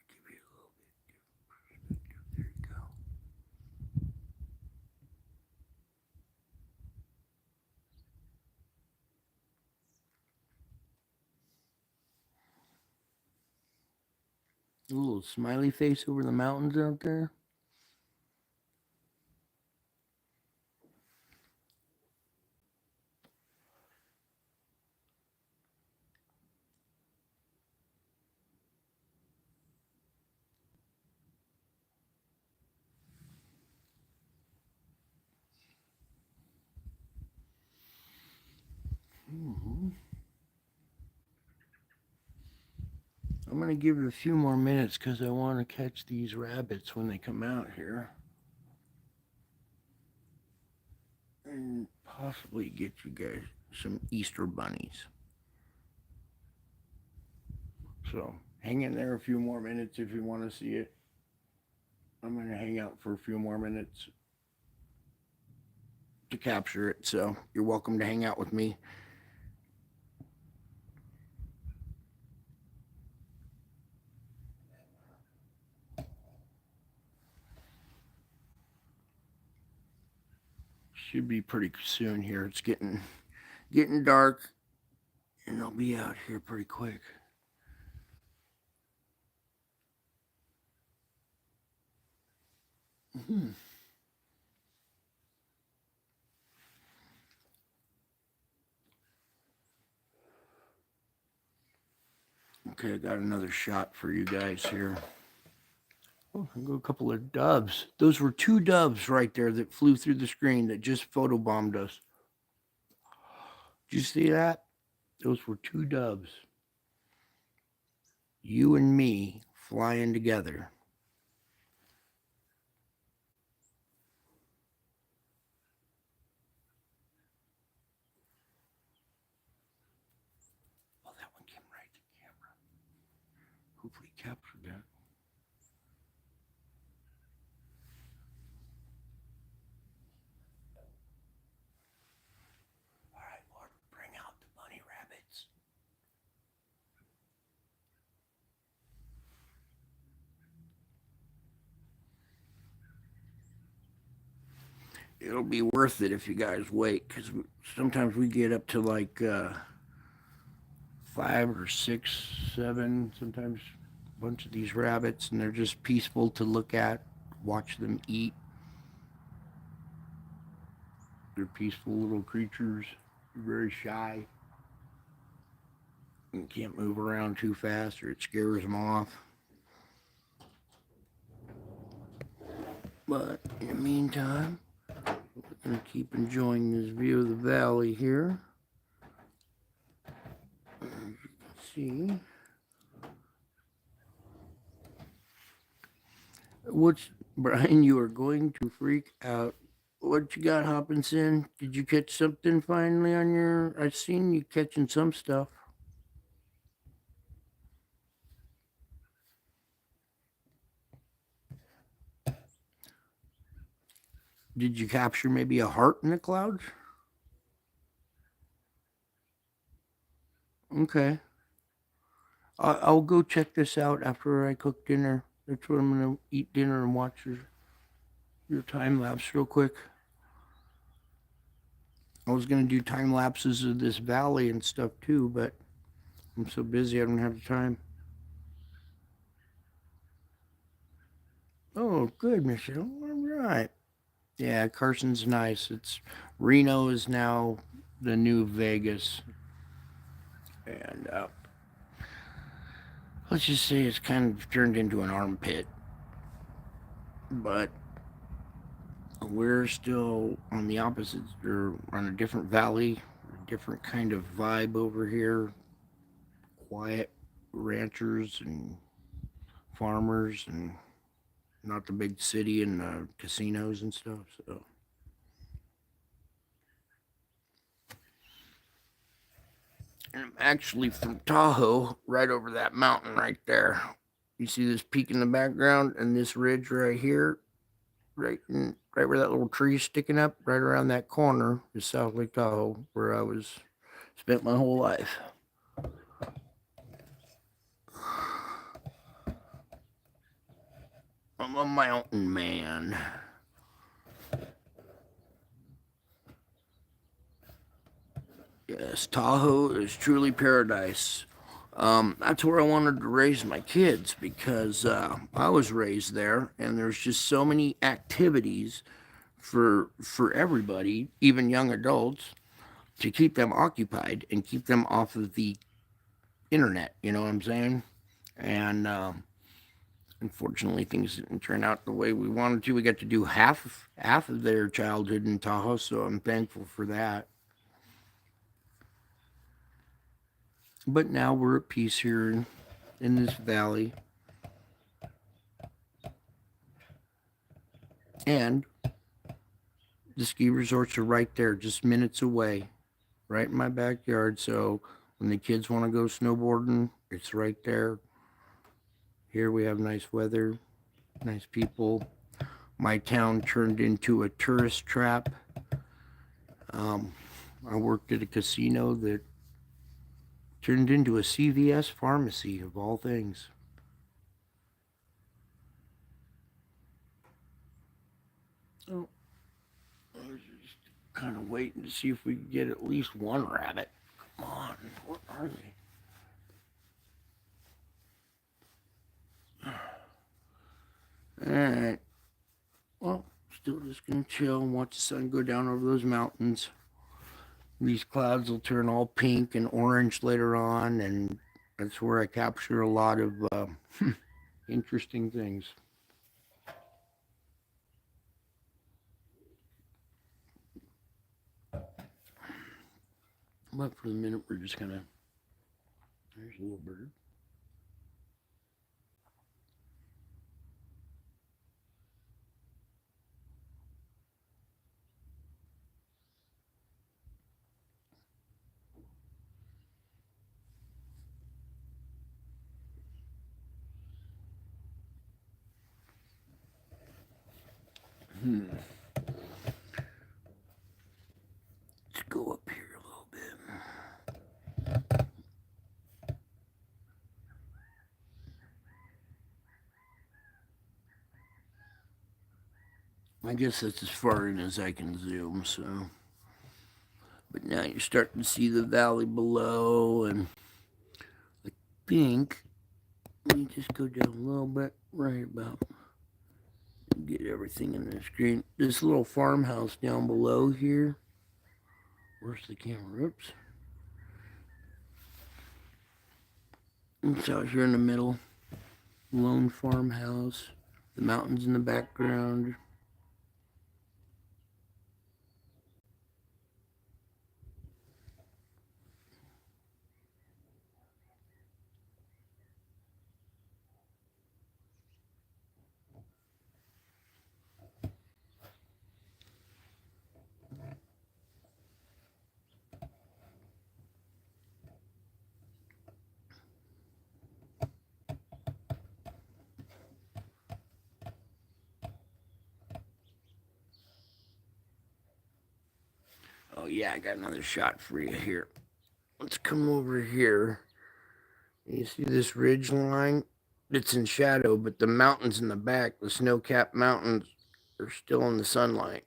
Speaker 1: Give you a little bit different perspective. There you go. A little smiley face over the mountains out there. Mm-hmm. I'm going to give it a few more minutes because I want to catch these rabbits when they come out here. And possibly get you guys some Easter bunnies. So hang in there a few more minutes if you want to see it. I'm going to hang out for a few more minutes to capture it. So you're welcome to hang out with me. Should be pretty soon here. It's getting dark, and they'll be out here pretty quick. Hmm. Okay, I got another shot for you guys here. Oh, I got a couple of doves. Those were two doves right there that flew through the screen that just photobombed us. Did you see that? Those were two doves. You and me flying together. Oh, that one came right to camera. Hopefully captured that. All right, Lord, bring out the bunny rabbits. It'll be worth it if you guys wait, because sometimes we get up to like 5 or 6, 7, sometimes a bunch of these rabbits, and they're just peaceful to look at, watch them eat. They're peaceful little creatures, very shy, and can't move around too fast or it scares them off. But in the meantime, we're going to keep enjoying this view of the valley here. As you can see. What's Brian? You are going to freak out. What you got, Hopkinson? Did you catch something finally on your? I've seen you catching some stuff. Did you capture maybe a heart in the clouds? Okay. I'll go check this out after I cook dinner. That's what I'm gonna eat dinner and watch your time lapse real quick. I was gonna do time lapses of this valley and stuff too, but I'm so busy I don't have the time. Oh, good, Michelle. All right. Yeah, Carson's nice. It's Reno is now the new Vegas, and let's just say it's kind of turned into an armpit. But we're still on the opposite, or on a different valley, a different kind of vibe over here. Quiet ranchers and farmers and not the big city and casinos and stuff. So and I'm actually from Tahoe, right over that mountain right there. You see this peak in the background and this ridge right here, right where that little tree's sticking up, right around that corner is South Lake Tahoe, where I was spent my whole life. I'm a mountain man. Yes, Tahoe is truly paradise. That's where I wanted to raise my kids because I was raised there, and there's just so many activities for everybody, even young adults, to keep them occupied and keep them off of the internet. You know what I'm saying? And unfortunately, things didn't turn out the way we wanted to. We got to do half of their childhood in Tahoe, so I'm thankful for that. But now we're at peace here in this valley. And the ski resorts are right there, just minutes away, right in my backyard. So when the kids want to go snowboarding, it's right there. Here we have nice weather, nice people. My town turned into a tourist trap. I worked at a casino that turned into a CVS pharmacy, of all things. Oh, I was just kind of waiting to see if we could get at least one rabbit. Come on, where are they? All right. Well, still just gonna chill and watch the sun go down over those mountains. These clouds will turn all pink and orange later on, and that's where I capture a lot of interesting things. But for the minute, we're just gonna. There's a little bird. Let's go up here a little bit. I guess that's as far in as I can zoom, so. But now you're starting to see the valley below, and I think, let me just go down a little bit, right about, get everything in the screen. This little farmhouse down below here, where's the camera? Oops. It's out here in the middle, lone farmhouse, the mountains in the background. Oh yeah, I got another shot for you here. Let's come over here. You see this ridge line? It's in shadow, but the mountains in the back, the snow-capped mountains, are still in the sunlight.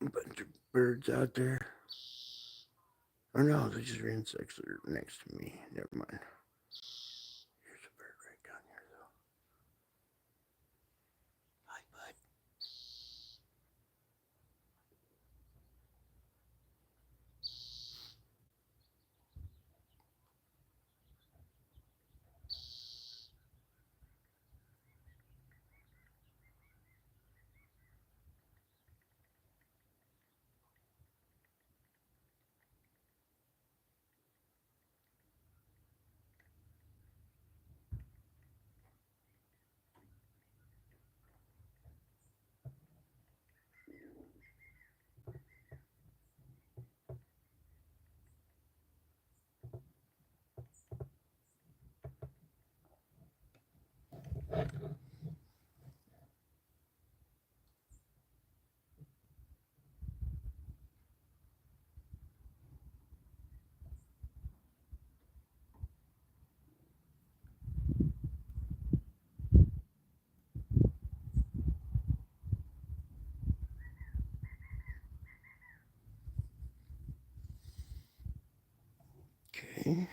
Speaker 1: A bunch of birds out there. Oh no, they just ran insects that are next to me. Never mind. Here's a bird right down here, though. Hi, bud. Okay.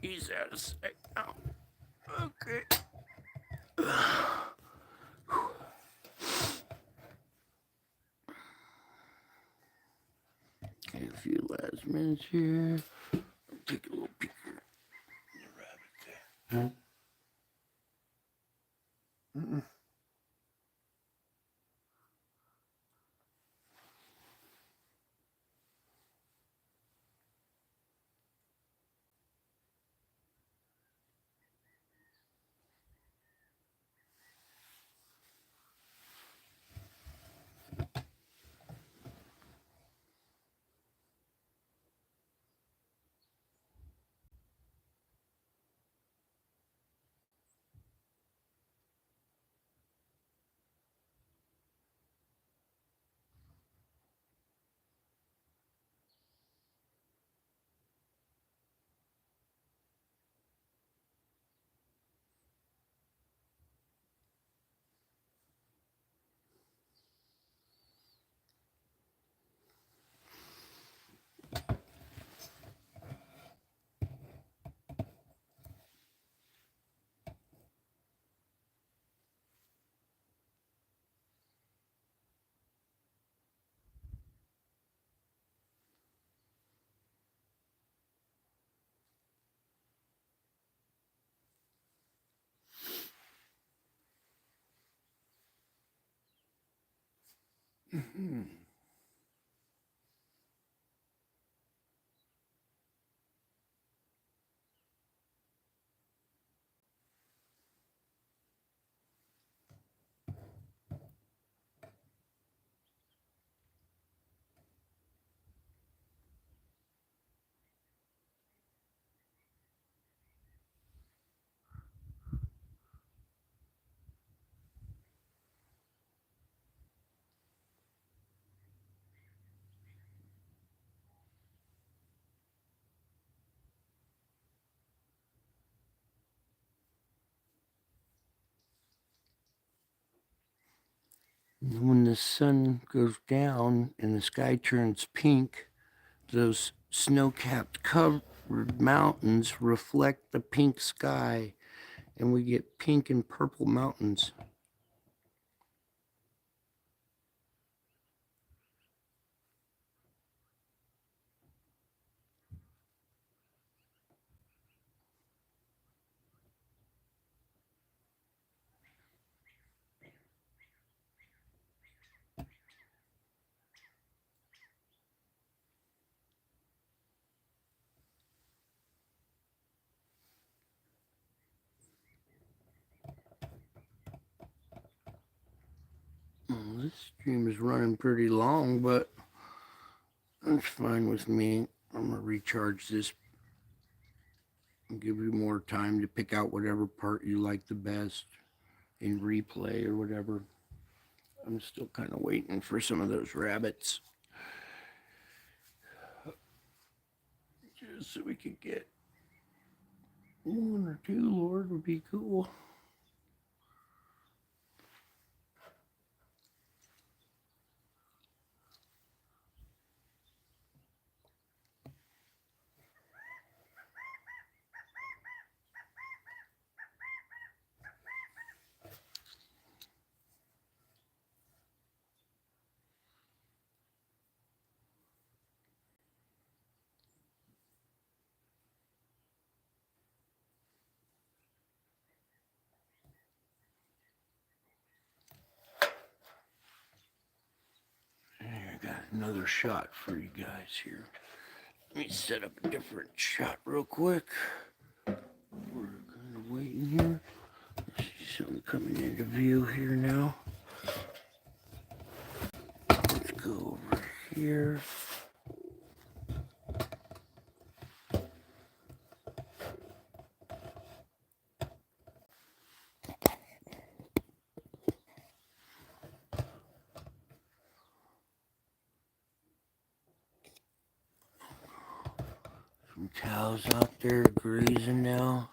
Speaker 1: He's out of sight now. Okay. Okay, a few last minutes here. Take a little peek here. The rabbit there. Huh? Mm-hmm. When the sun goes down and the sky turns pink, those snow-capped covered mountains reflect the pink sky, and we get pink and purple mountains. This stream is running pretty long, but that's fine with me. I'm going to recharge this and give you more time to pick out whatever part you like the best in replay or whatever. I'm still kind of waiting for some of those rabbits. Just so we could get one or two, Lord, would be cool. I got another shot for you guys here. Let me set up a different shot real quick. We're kind of waiting here. I see something coming into view here now. Let's go over here. Some Cows out there grazing now.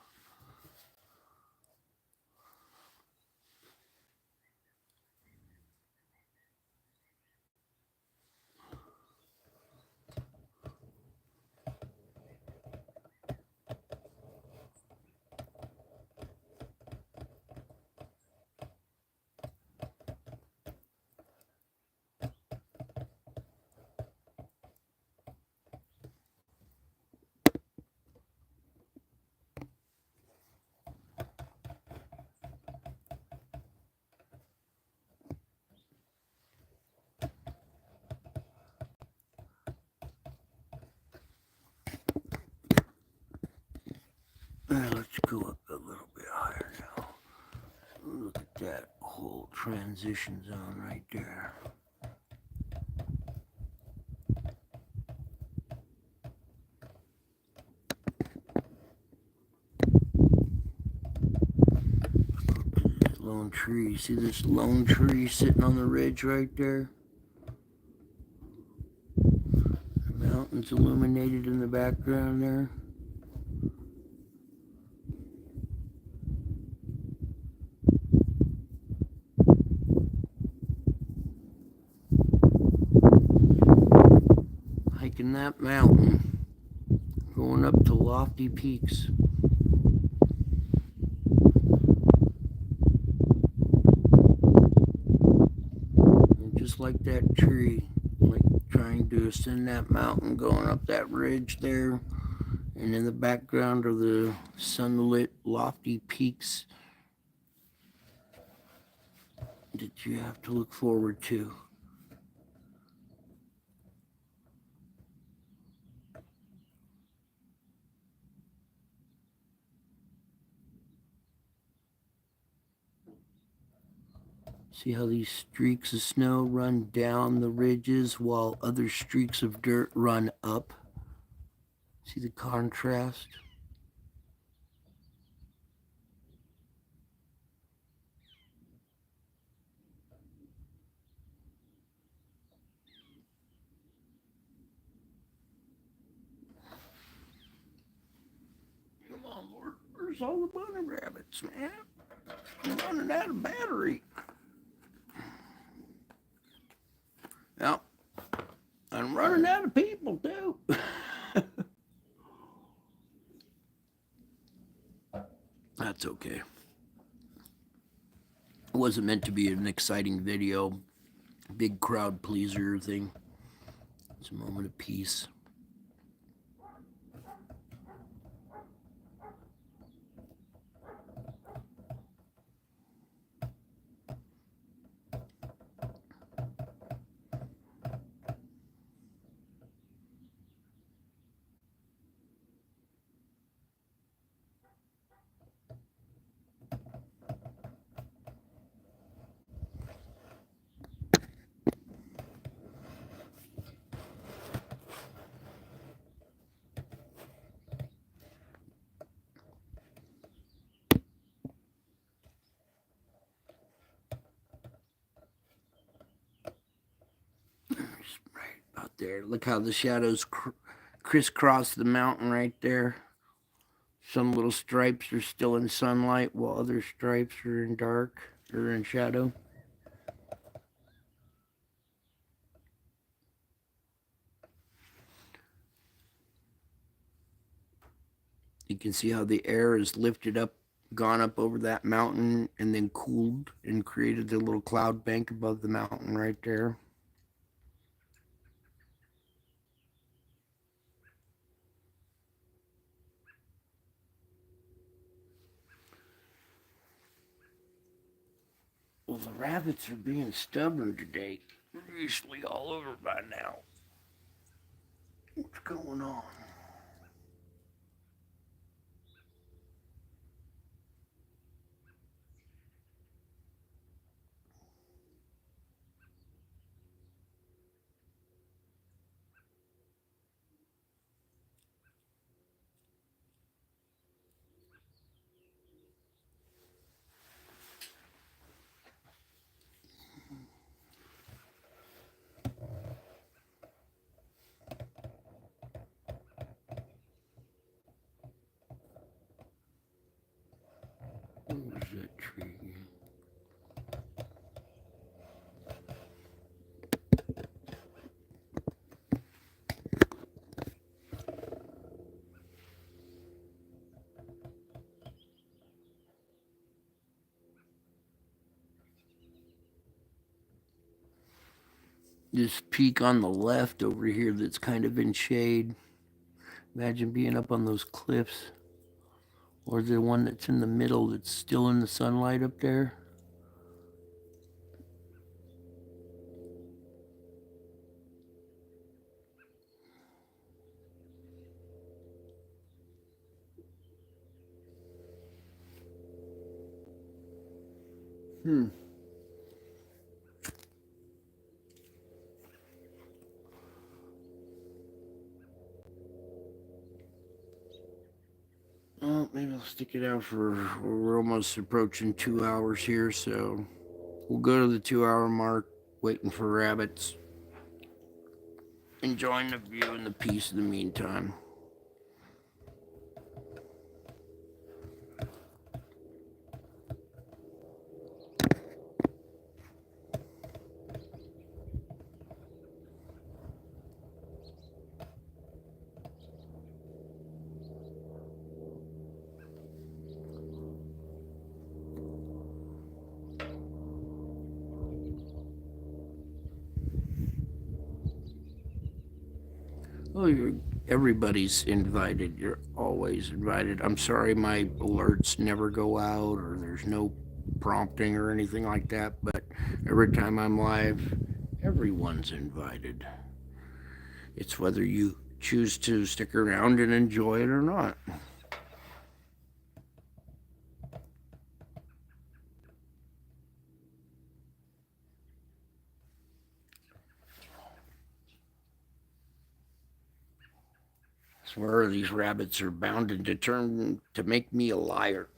Speaker 1: Let's go up a little bit higher now. Look at that whole transition zone right there. Lone tree. See this lone tree sitting on the ridge right there? The mountains illuminated in the background there. Hiking that mountain, going up to lofty peaks. And just like that tree, like trying to ascend that mountain, going up that ridge there, and in the background are the sunlit lofty peaks that you have to look forward to. See how these streaks of snow run down the ridges while other streaks of dirt run up? See the contrast? Come on, Lord. Where's all the bunny rabbits, man? I'm running out of battery. Well, I'm running out of people, too. That's okay. It wasn't meant to be an exciting video, big crowd pleaser thing. It's a moment of peace. Right out there. Look how the shadows crisscross the mountain right there. Some little stripes are still in sunlight while other stripes are in dark or in shadow. You can see how the air is lifted up, gone up over that mountain, and then cooled and created a little cloud bank above the mountain right there. Well, the rabbits are being stubborn today. They're usually all over by now. What's going on? that tree? This peak on the left over here that's kind of in shade. Imagine being up on those cliffs. Or the one that's in the middle that's still in the sunlight up there. Well, maybe I'll stick it out for, we're almost approaching 2 hours here, so we'll go to the 2 hour mark, waiting for rabbits. Enjoying the view and the peace in the meantime. Oh, everybody's invited. You're always invited. I'm sorry my alerts never go out or there's no prompting or anything like that, but every time I'm live, everyone's invited. It's whether you choose to stick around and enjoy it or not. I swear these rabbits are bound and determined to make me a liar.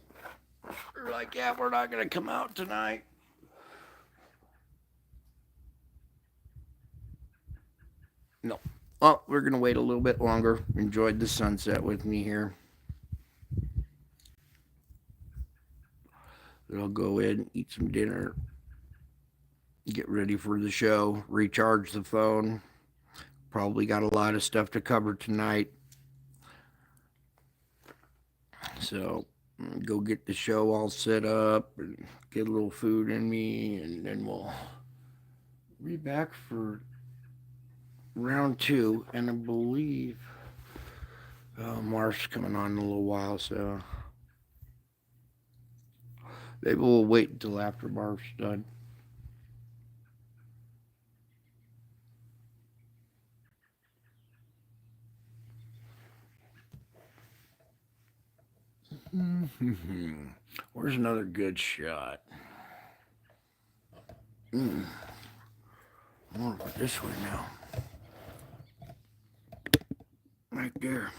Speaker 1: They're like, yeah, we're not going to come out tonight. No. Well, we're going to wait a little bit longer. Enjoyed the sunset with me here. Then I'll go in, eat some dinner, get ready for the show, recharge the phone. Probably got a lot of stuff to cover tonight. So go get the show all set up and get a little food in me, and then we'll be back for round 2. And I believe Marsh's coming on in a little while, so maybe we'll wait until after Marsh's done. Where's another good shot? I'm gonna put this way now. Right there.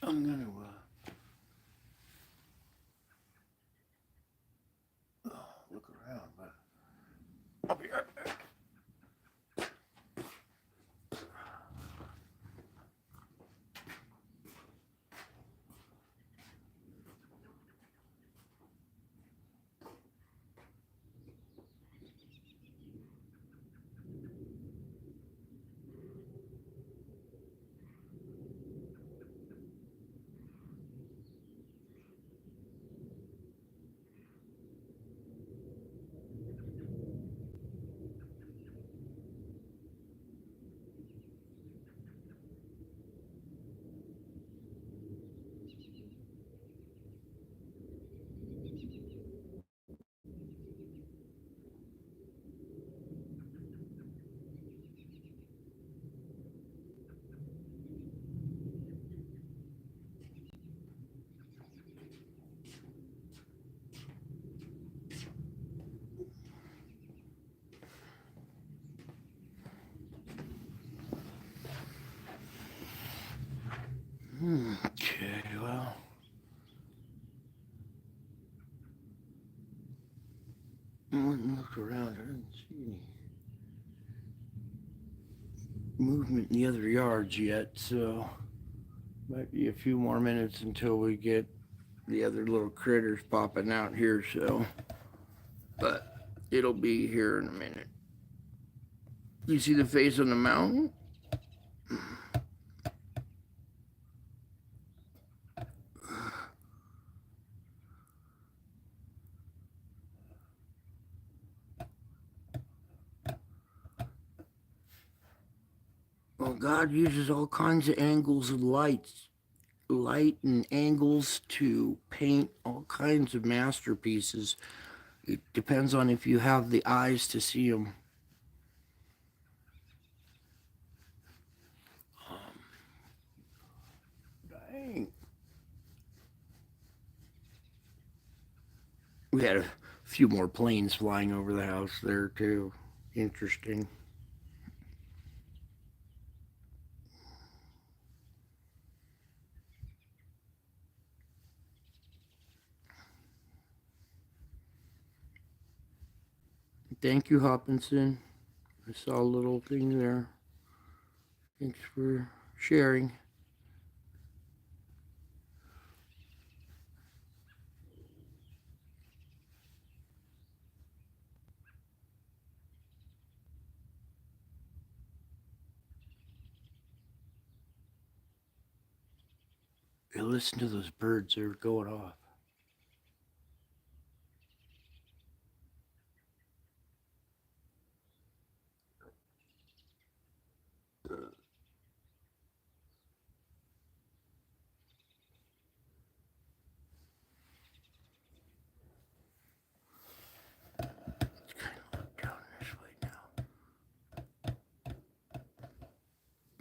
Speaker 1: I'm gonna look around, but I'll be right back. Okay, well, movement in the other yards yet, so might be a few more minutes until we get the other little critters popping out here, so but it'll be here in a minute. You see the face on the mountain? Well, God uses all kinds of angles and light and angles to paint all kinds of masterpieces. It depends on if you have the eyes to see them. Dang. We had a few more planes flying over the house there too. Interesting. Thank you, Hopkinson. I saw a little thing there. Thanks for sharing. Hey, listen to those birds. They're going off. Let's kind of look down this way now.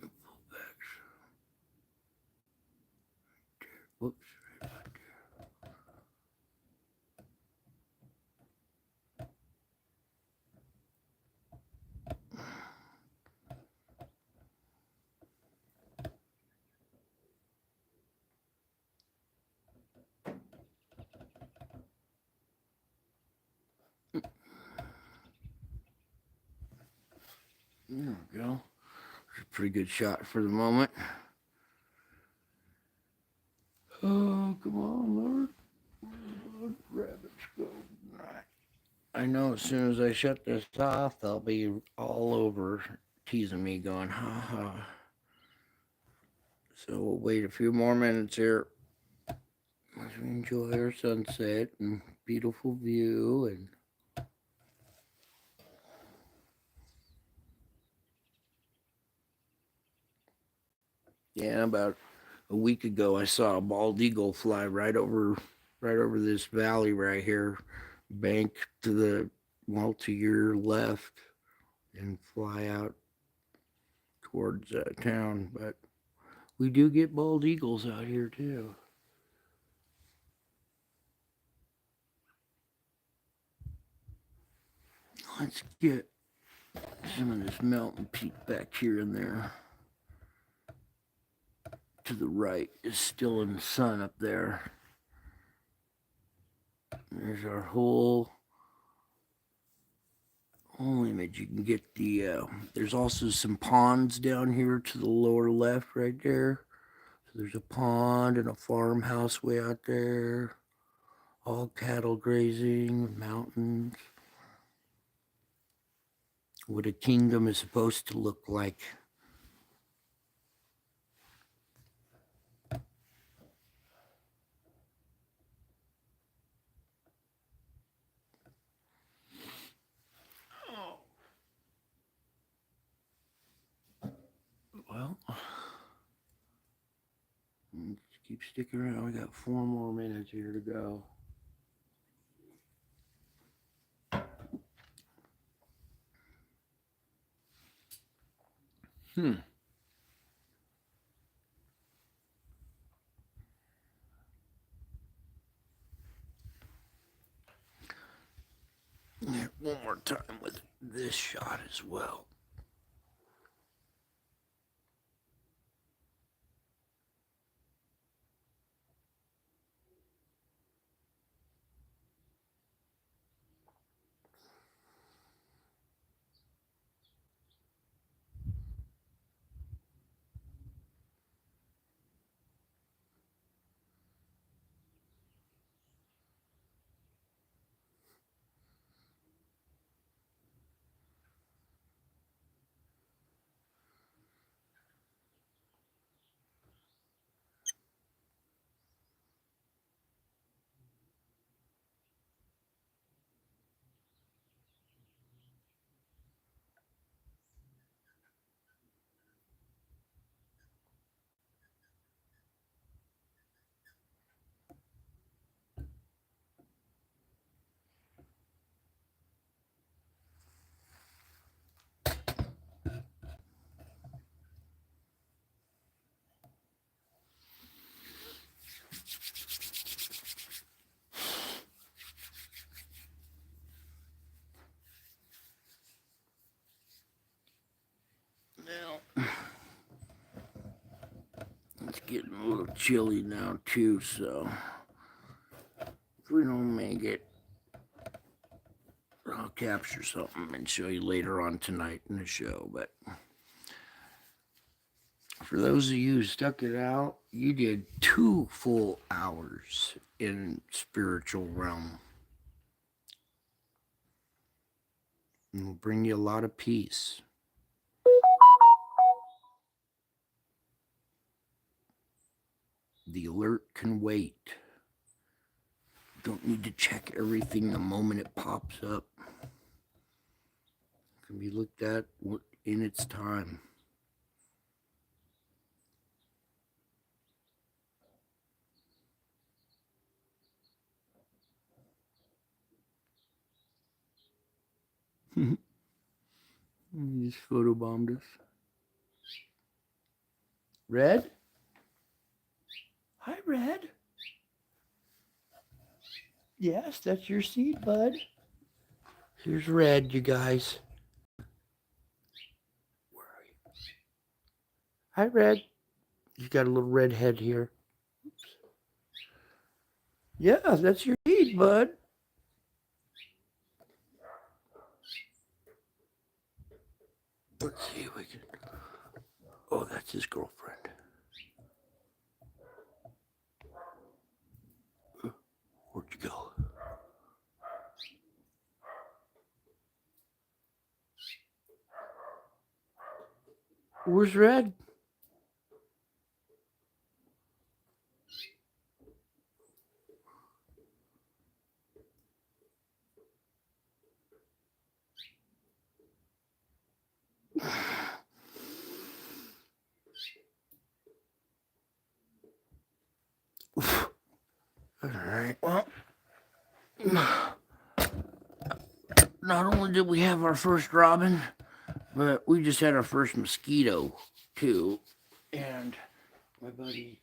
Speaker 1: Pull back. Whoops. Right about there we go. It's a pretty good shot for the moment. Oh, come on, Lord. Lord, rabbits go. Right. I know as soon as I shut this off, they'll be all over teasing me, going, ha ha. So we'll wait a few more minutes here as we enjoy our sunset and beautiful view. And yeah, about a week ago, I saw a bald eagle fly right over this valley right here, bank to the to your left, and fly out towards town. But we do get bald eagles out here too. Let's get some of this mountain peak back here and there. To the right is still in the sun up there. There's our whole image. You can get the, there's also some ponds down here to the lower left right there. So there's a pond and a farmhouse way out there. All cattle grazing, mountains. What a kingdom is supposed to look like. Well, let's keep sticking around. We got 4 more minutes here to go. Yeah, one more time with this shot as well. getting a little chilly now too, so if we don't make it, I'll capture something and show you later on tonight in the show. But for those of you who stuck it out, you did 2 full hours in spiritual realm. It will bring you a lot of peace. The alert can wait. Don't need to check everything the moment it pops up. It can be looked at in its time. You just photobombed us. Red? Hi, Red. Yes, that's your seed, bud. Here's Red, you guys. Where are you? Hi, Red. He's got a little red head here. Oops. Yeah, that's your seed, bud. Let's see if we can. Oh, that's his girlfriend. Where'd you go? Where's Red? All right. Well, not only did we have our first robin, but we just had our first mosquito too. And my buddy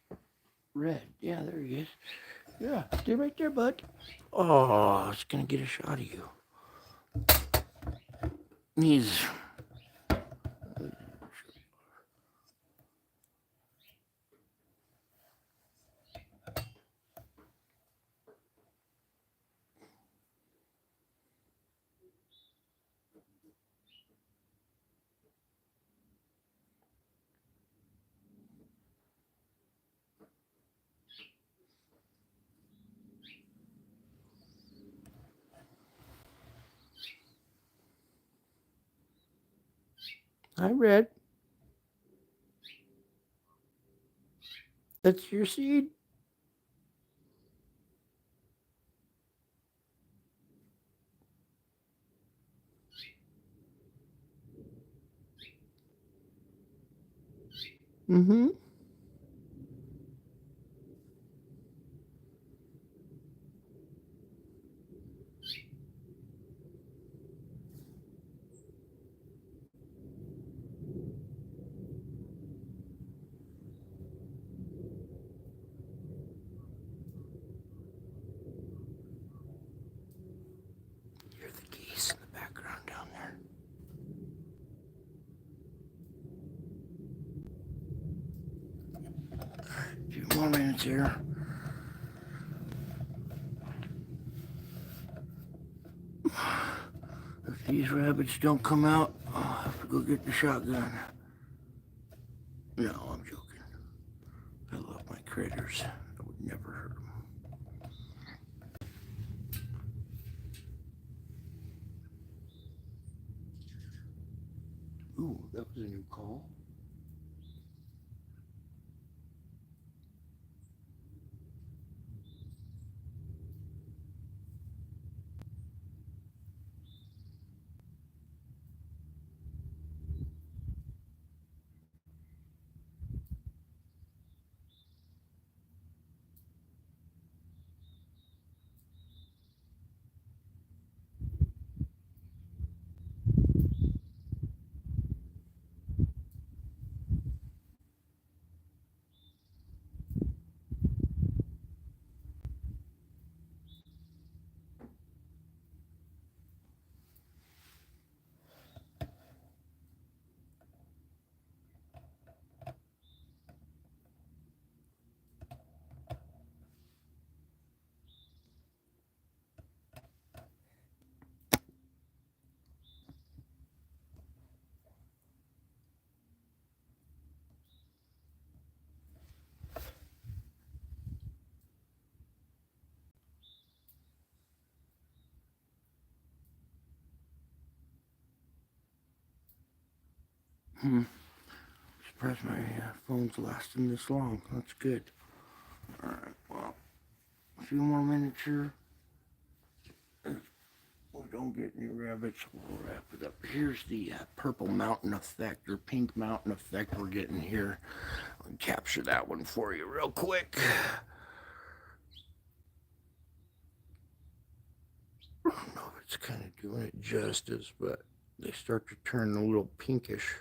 Speaker 1: Red, yeah, there he is. Yeah, stay right there, bud. Oh, I was gonna get a shot of you. He's hi, Red. That's your seed. Mm-hmm. Hear the geese in the background down there. A few more minutes here. If these rabbits don't come out, I'll have to go get the shotgun. No, I'm joking. I love my critters. I would never hurt them. Ooh, that was a new call. Surprised my phone's lasting this long. That's good. Alright, well, a few more minutes here. We don't get any rabbits, we'll wrap it up. Here's the purple mountain effect, or pink mountain effect we're getting here. I'll capture that one for you real quick. I don't know if it's kind of doing it justice, but they start to turn a little pinkish.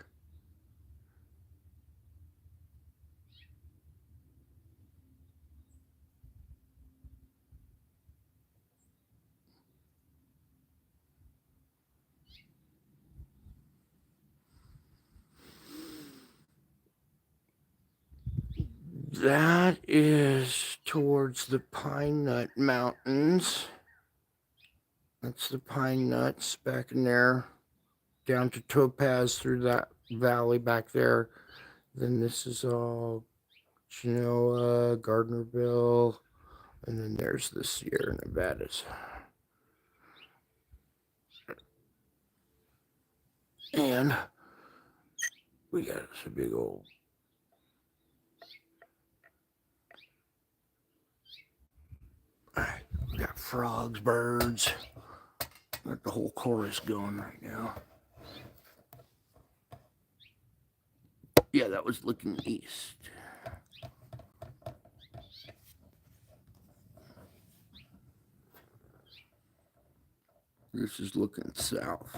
Speaker 1: That is towards the Pine Nut Mountains. That's the pine nuts back in there, down to Topaz through that valley back there. Then this is all Genoa, Gardnerville, and then there's the Sierra Nevadas. And we got this big old we got frogs, birds. Got the whole chorus going right now. Yeah, that was looking east. This is looking south.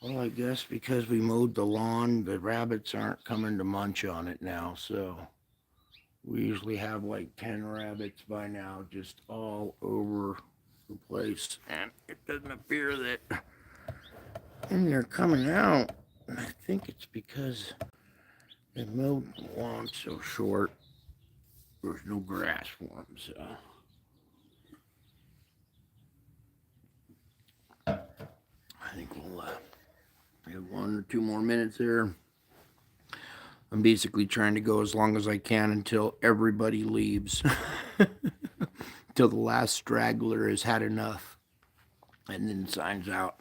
Speaker 1: Well, I guess because we mowed the lawn, the rabbits aren't coming to munch on it now. So we usually have like 10 rabbits by now, just all over the place. And it doesn't appear that and they're coming out. And I think it's because they mowed the lawn so short, there's no grass for them. So I think we'll have 1 or 2 more minutes there. I'm basically trying to go as long as I can until everybody leaves. Until the last straggler has had enough and then signs out.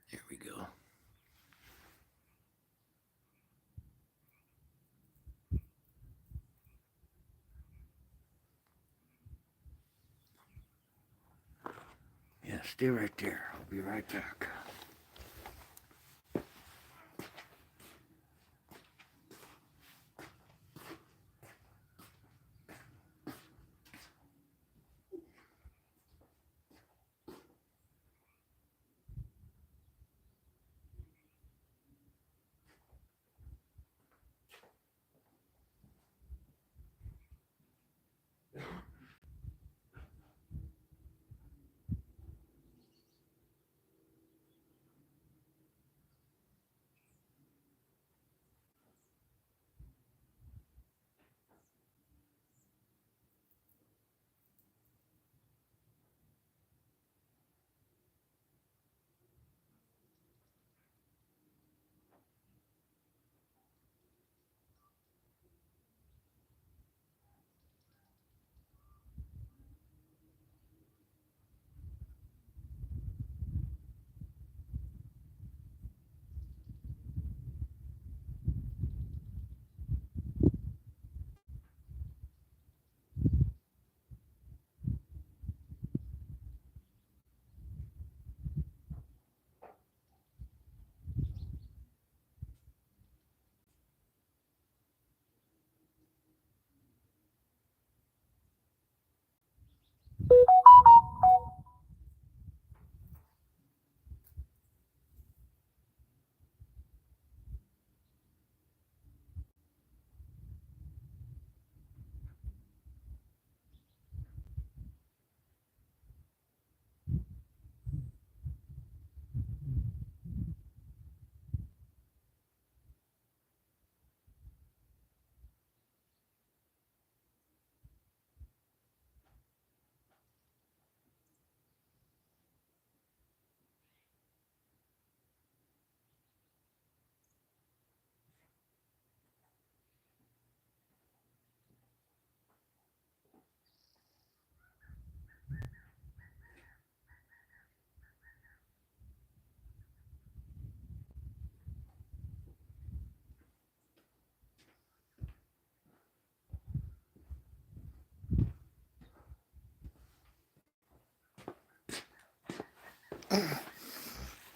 Speaker 1: Here we go. Yeah, stay right there. I'll be right back.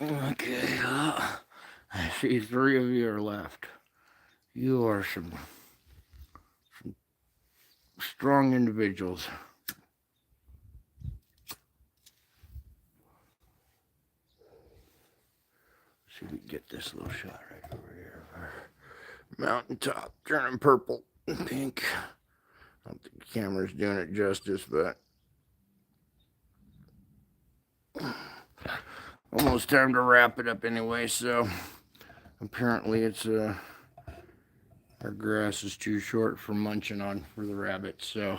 Speaker 1: Okay, I see 3 of you are left. You are some strong individuals. See if we can get this little shot right over here. Mountaintop turning purple and pink. I don't think the camera's doing it justice, but almost time to wrap it up anyway. So apparently it's our grass is too short for munching on for the rabbits. So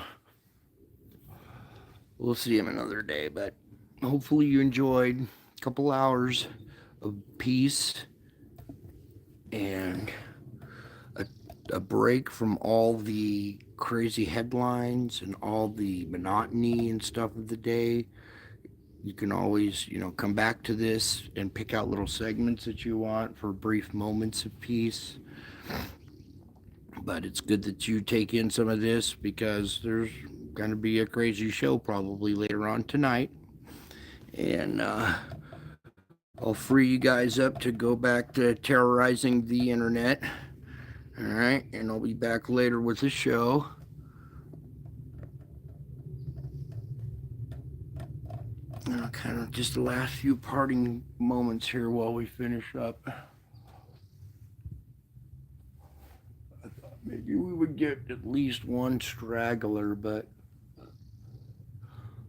Speaker 1: we'll see them another day. But hopefully you enjoyed a couple hours of peace and a break from all the crazy headlines and all the monotony and stuff of the day. You can always, come back to this and pick out little segments that you want for brief moments of peace. But it's good that you take in some of this because there's going to be a crazy show probably later on tonight. And I'll free you guys up to go back to terrorizing the internet. All right, and I'll be back later with the show. Kind of just the last few parting moments here while we finish up. I thought maybe we would get at least one straggler, but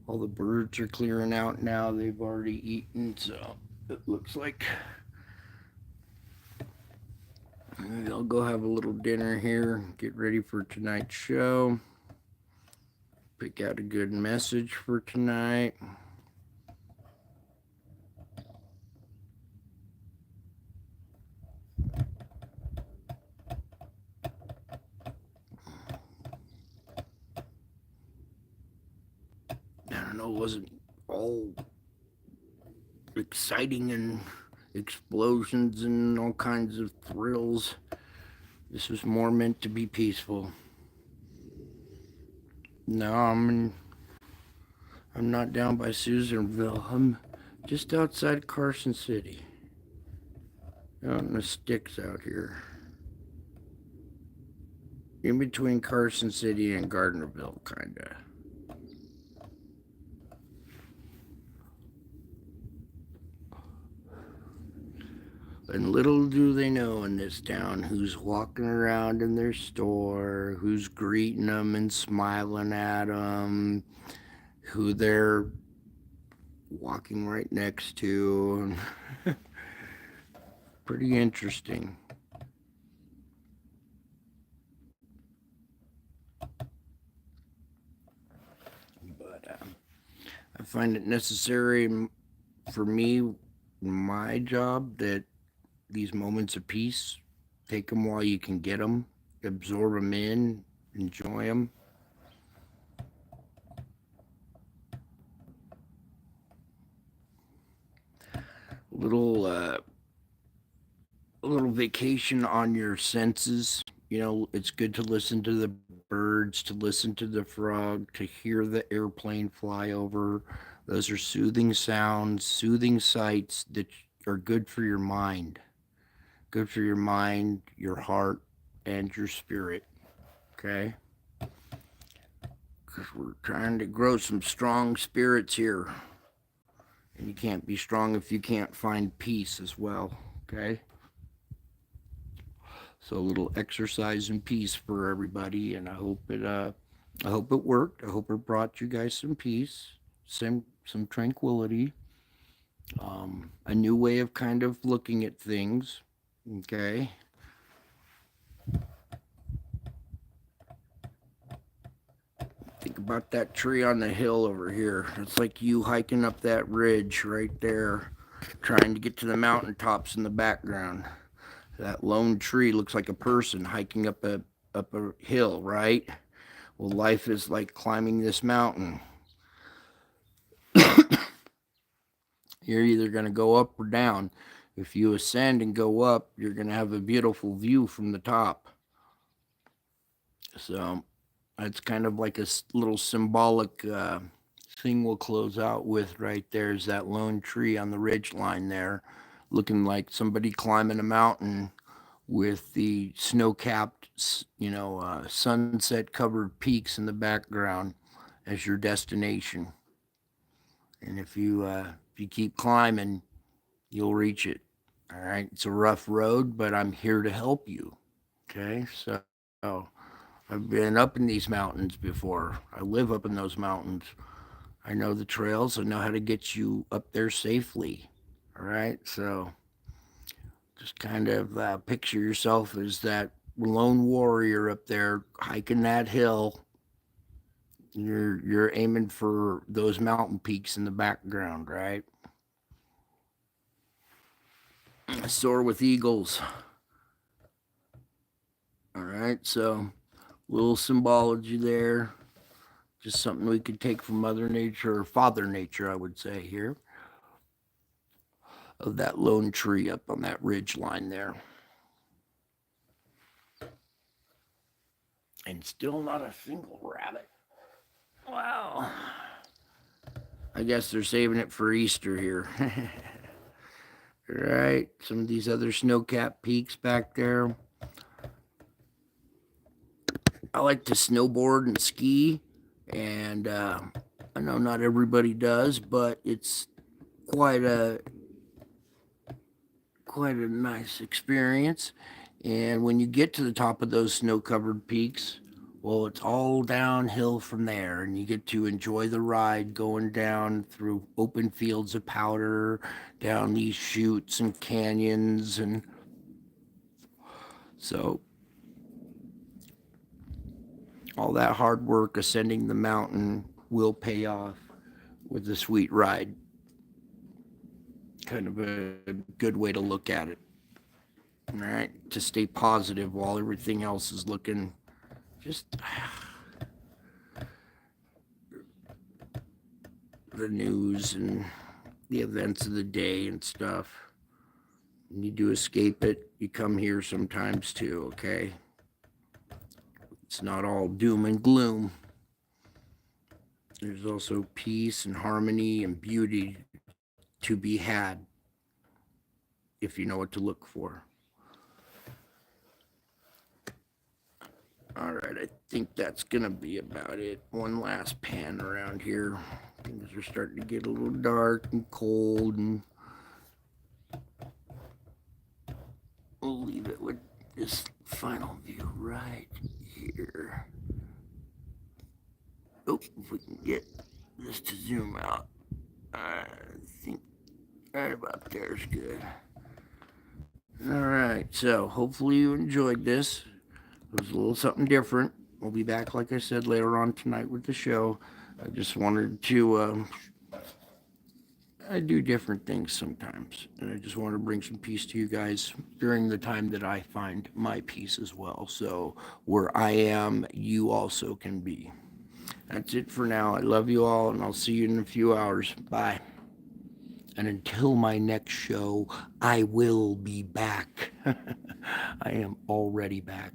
Speaker 1: all the birds are clearing out now. They've already eaten, so it looks like maybe I'll go have a little dinner here, get ready for tonight's show, pick out a good message for tonight. I don't know, it wasn't all exciting and explosions and all kinds of thrills. This was more meant to be peaceful. No, I'm not down by Susanville. I'm just outside Carson City. Out in the sticks out here. In between Carson City and Gardnerville, kinda. And little do they know in this town who's walking around in their store, who's greeting them and smiling at them, who they're walking right next to. Pretty interesting. But I find it necessary for me, my job, that these moments of peace, take them while you can get them, absorb them in, enjoy them. A little vacation on your senses. It's good to listen to the birds, to listen to the frog, to hear the airplane fly over. Those are soothing sounds, soothing sights that are good for your mind. Good for your mind, your heart, and your spirit. Okay? Because we're trying to grow some strong spirits here. And you can't be strong if you can't find peace as well. Okay? So a little exercise and peace for everybody, and I hope it worked. I hope it brought you guys some peace, some tranquility, a new way of kind of looking at things. Okay. Think about that tree on the hill over here. It's like you hiking up that ridge right there, trying to get to the mountaintops in the background. That lone tree looks like a person hiking up a hill, right? Well, life is like climbing this mountain. You're either going to go up or down. If you ascend and go up, you're going to have a beautiful view from the top. So it's kind of like a little symbolic thing we'll close out with right there is that lone tree on the ridge line there, looking like somebody climbing a mountain with the snow-capped, sunset-covered peaks in the background as your destination. And if you keep climbing, you'll reach it. All right. It's a rough road, but I'm here to help you. Okay. So I've been up in these mountains before. I live up in those mountains. I know the trails. I know how to get you up there safely. All right. So just kind of picture yourself as that lone warrior up there hiking that hill. You're aiming for those mountain peaks in the background, right? Soar with eagles. All right, so little symbology there. Just something we could take from Mother Nature or Father Nature, I would say here, of that lone tree up on that ridge line there. And still not a single rabbit. Wow. I guess they're saving it for Easter here. Right, some of these other snow-capped peaks back there. I like to snowboard and ski, and I know not everybody does, but it's quite a nice experience. And when you get to the top of those snow-covered peaks, well, it's all downhill from there, and you get to enjoy the ride going down through open fields of powder, down these chutes and canyons, and so all that hard work ascending the mountain will pay off with a sweet ride. Kind of a good way to look at it. All right, to stay positive while everything else is looking just the news and the events of the day and stuff. You need to escape it. You come here sometimes too, okay? It's not all doom and gloom. There's also peace and harmony and beauty to be had if you know what to look for. All right, I think that's going to be about it. One last pan around here. Things are starting to get a little dark and cold, and we'll leave it with this final view right here. Oh, if we can get this to zoom out. I think right about there is good. All right, so hopefully you enjoyed this. It was a little something different. We'll be back, like I said, later on tonight with the show. I just wanted to, I do different things sometimes, and I just want to bring some peace to you guys during the time that I find my peace as well. So where I am, you also can be. That's it for now. I love you all, and I'll see you in a few hours. Bye. And until my next show, I will be back. I am already back.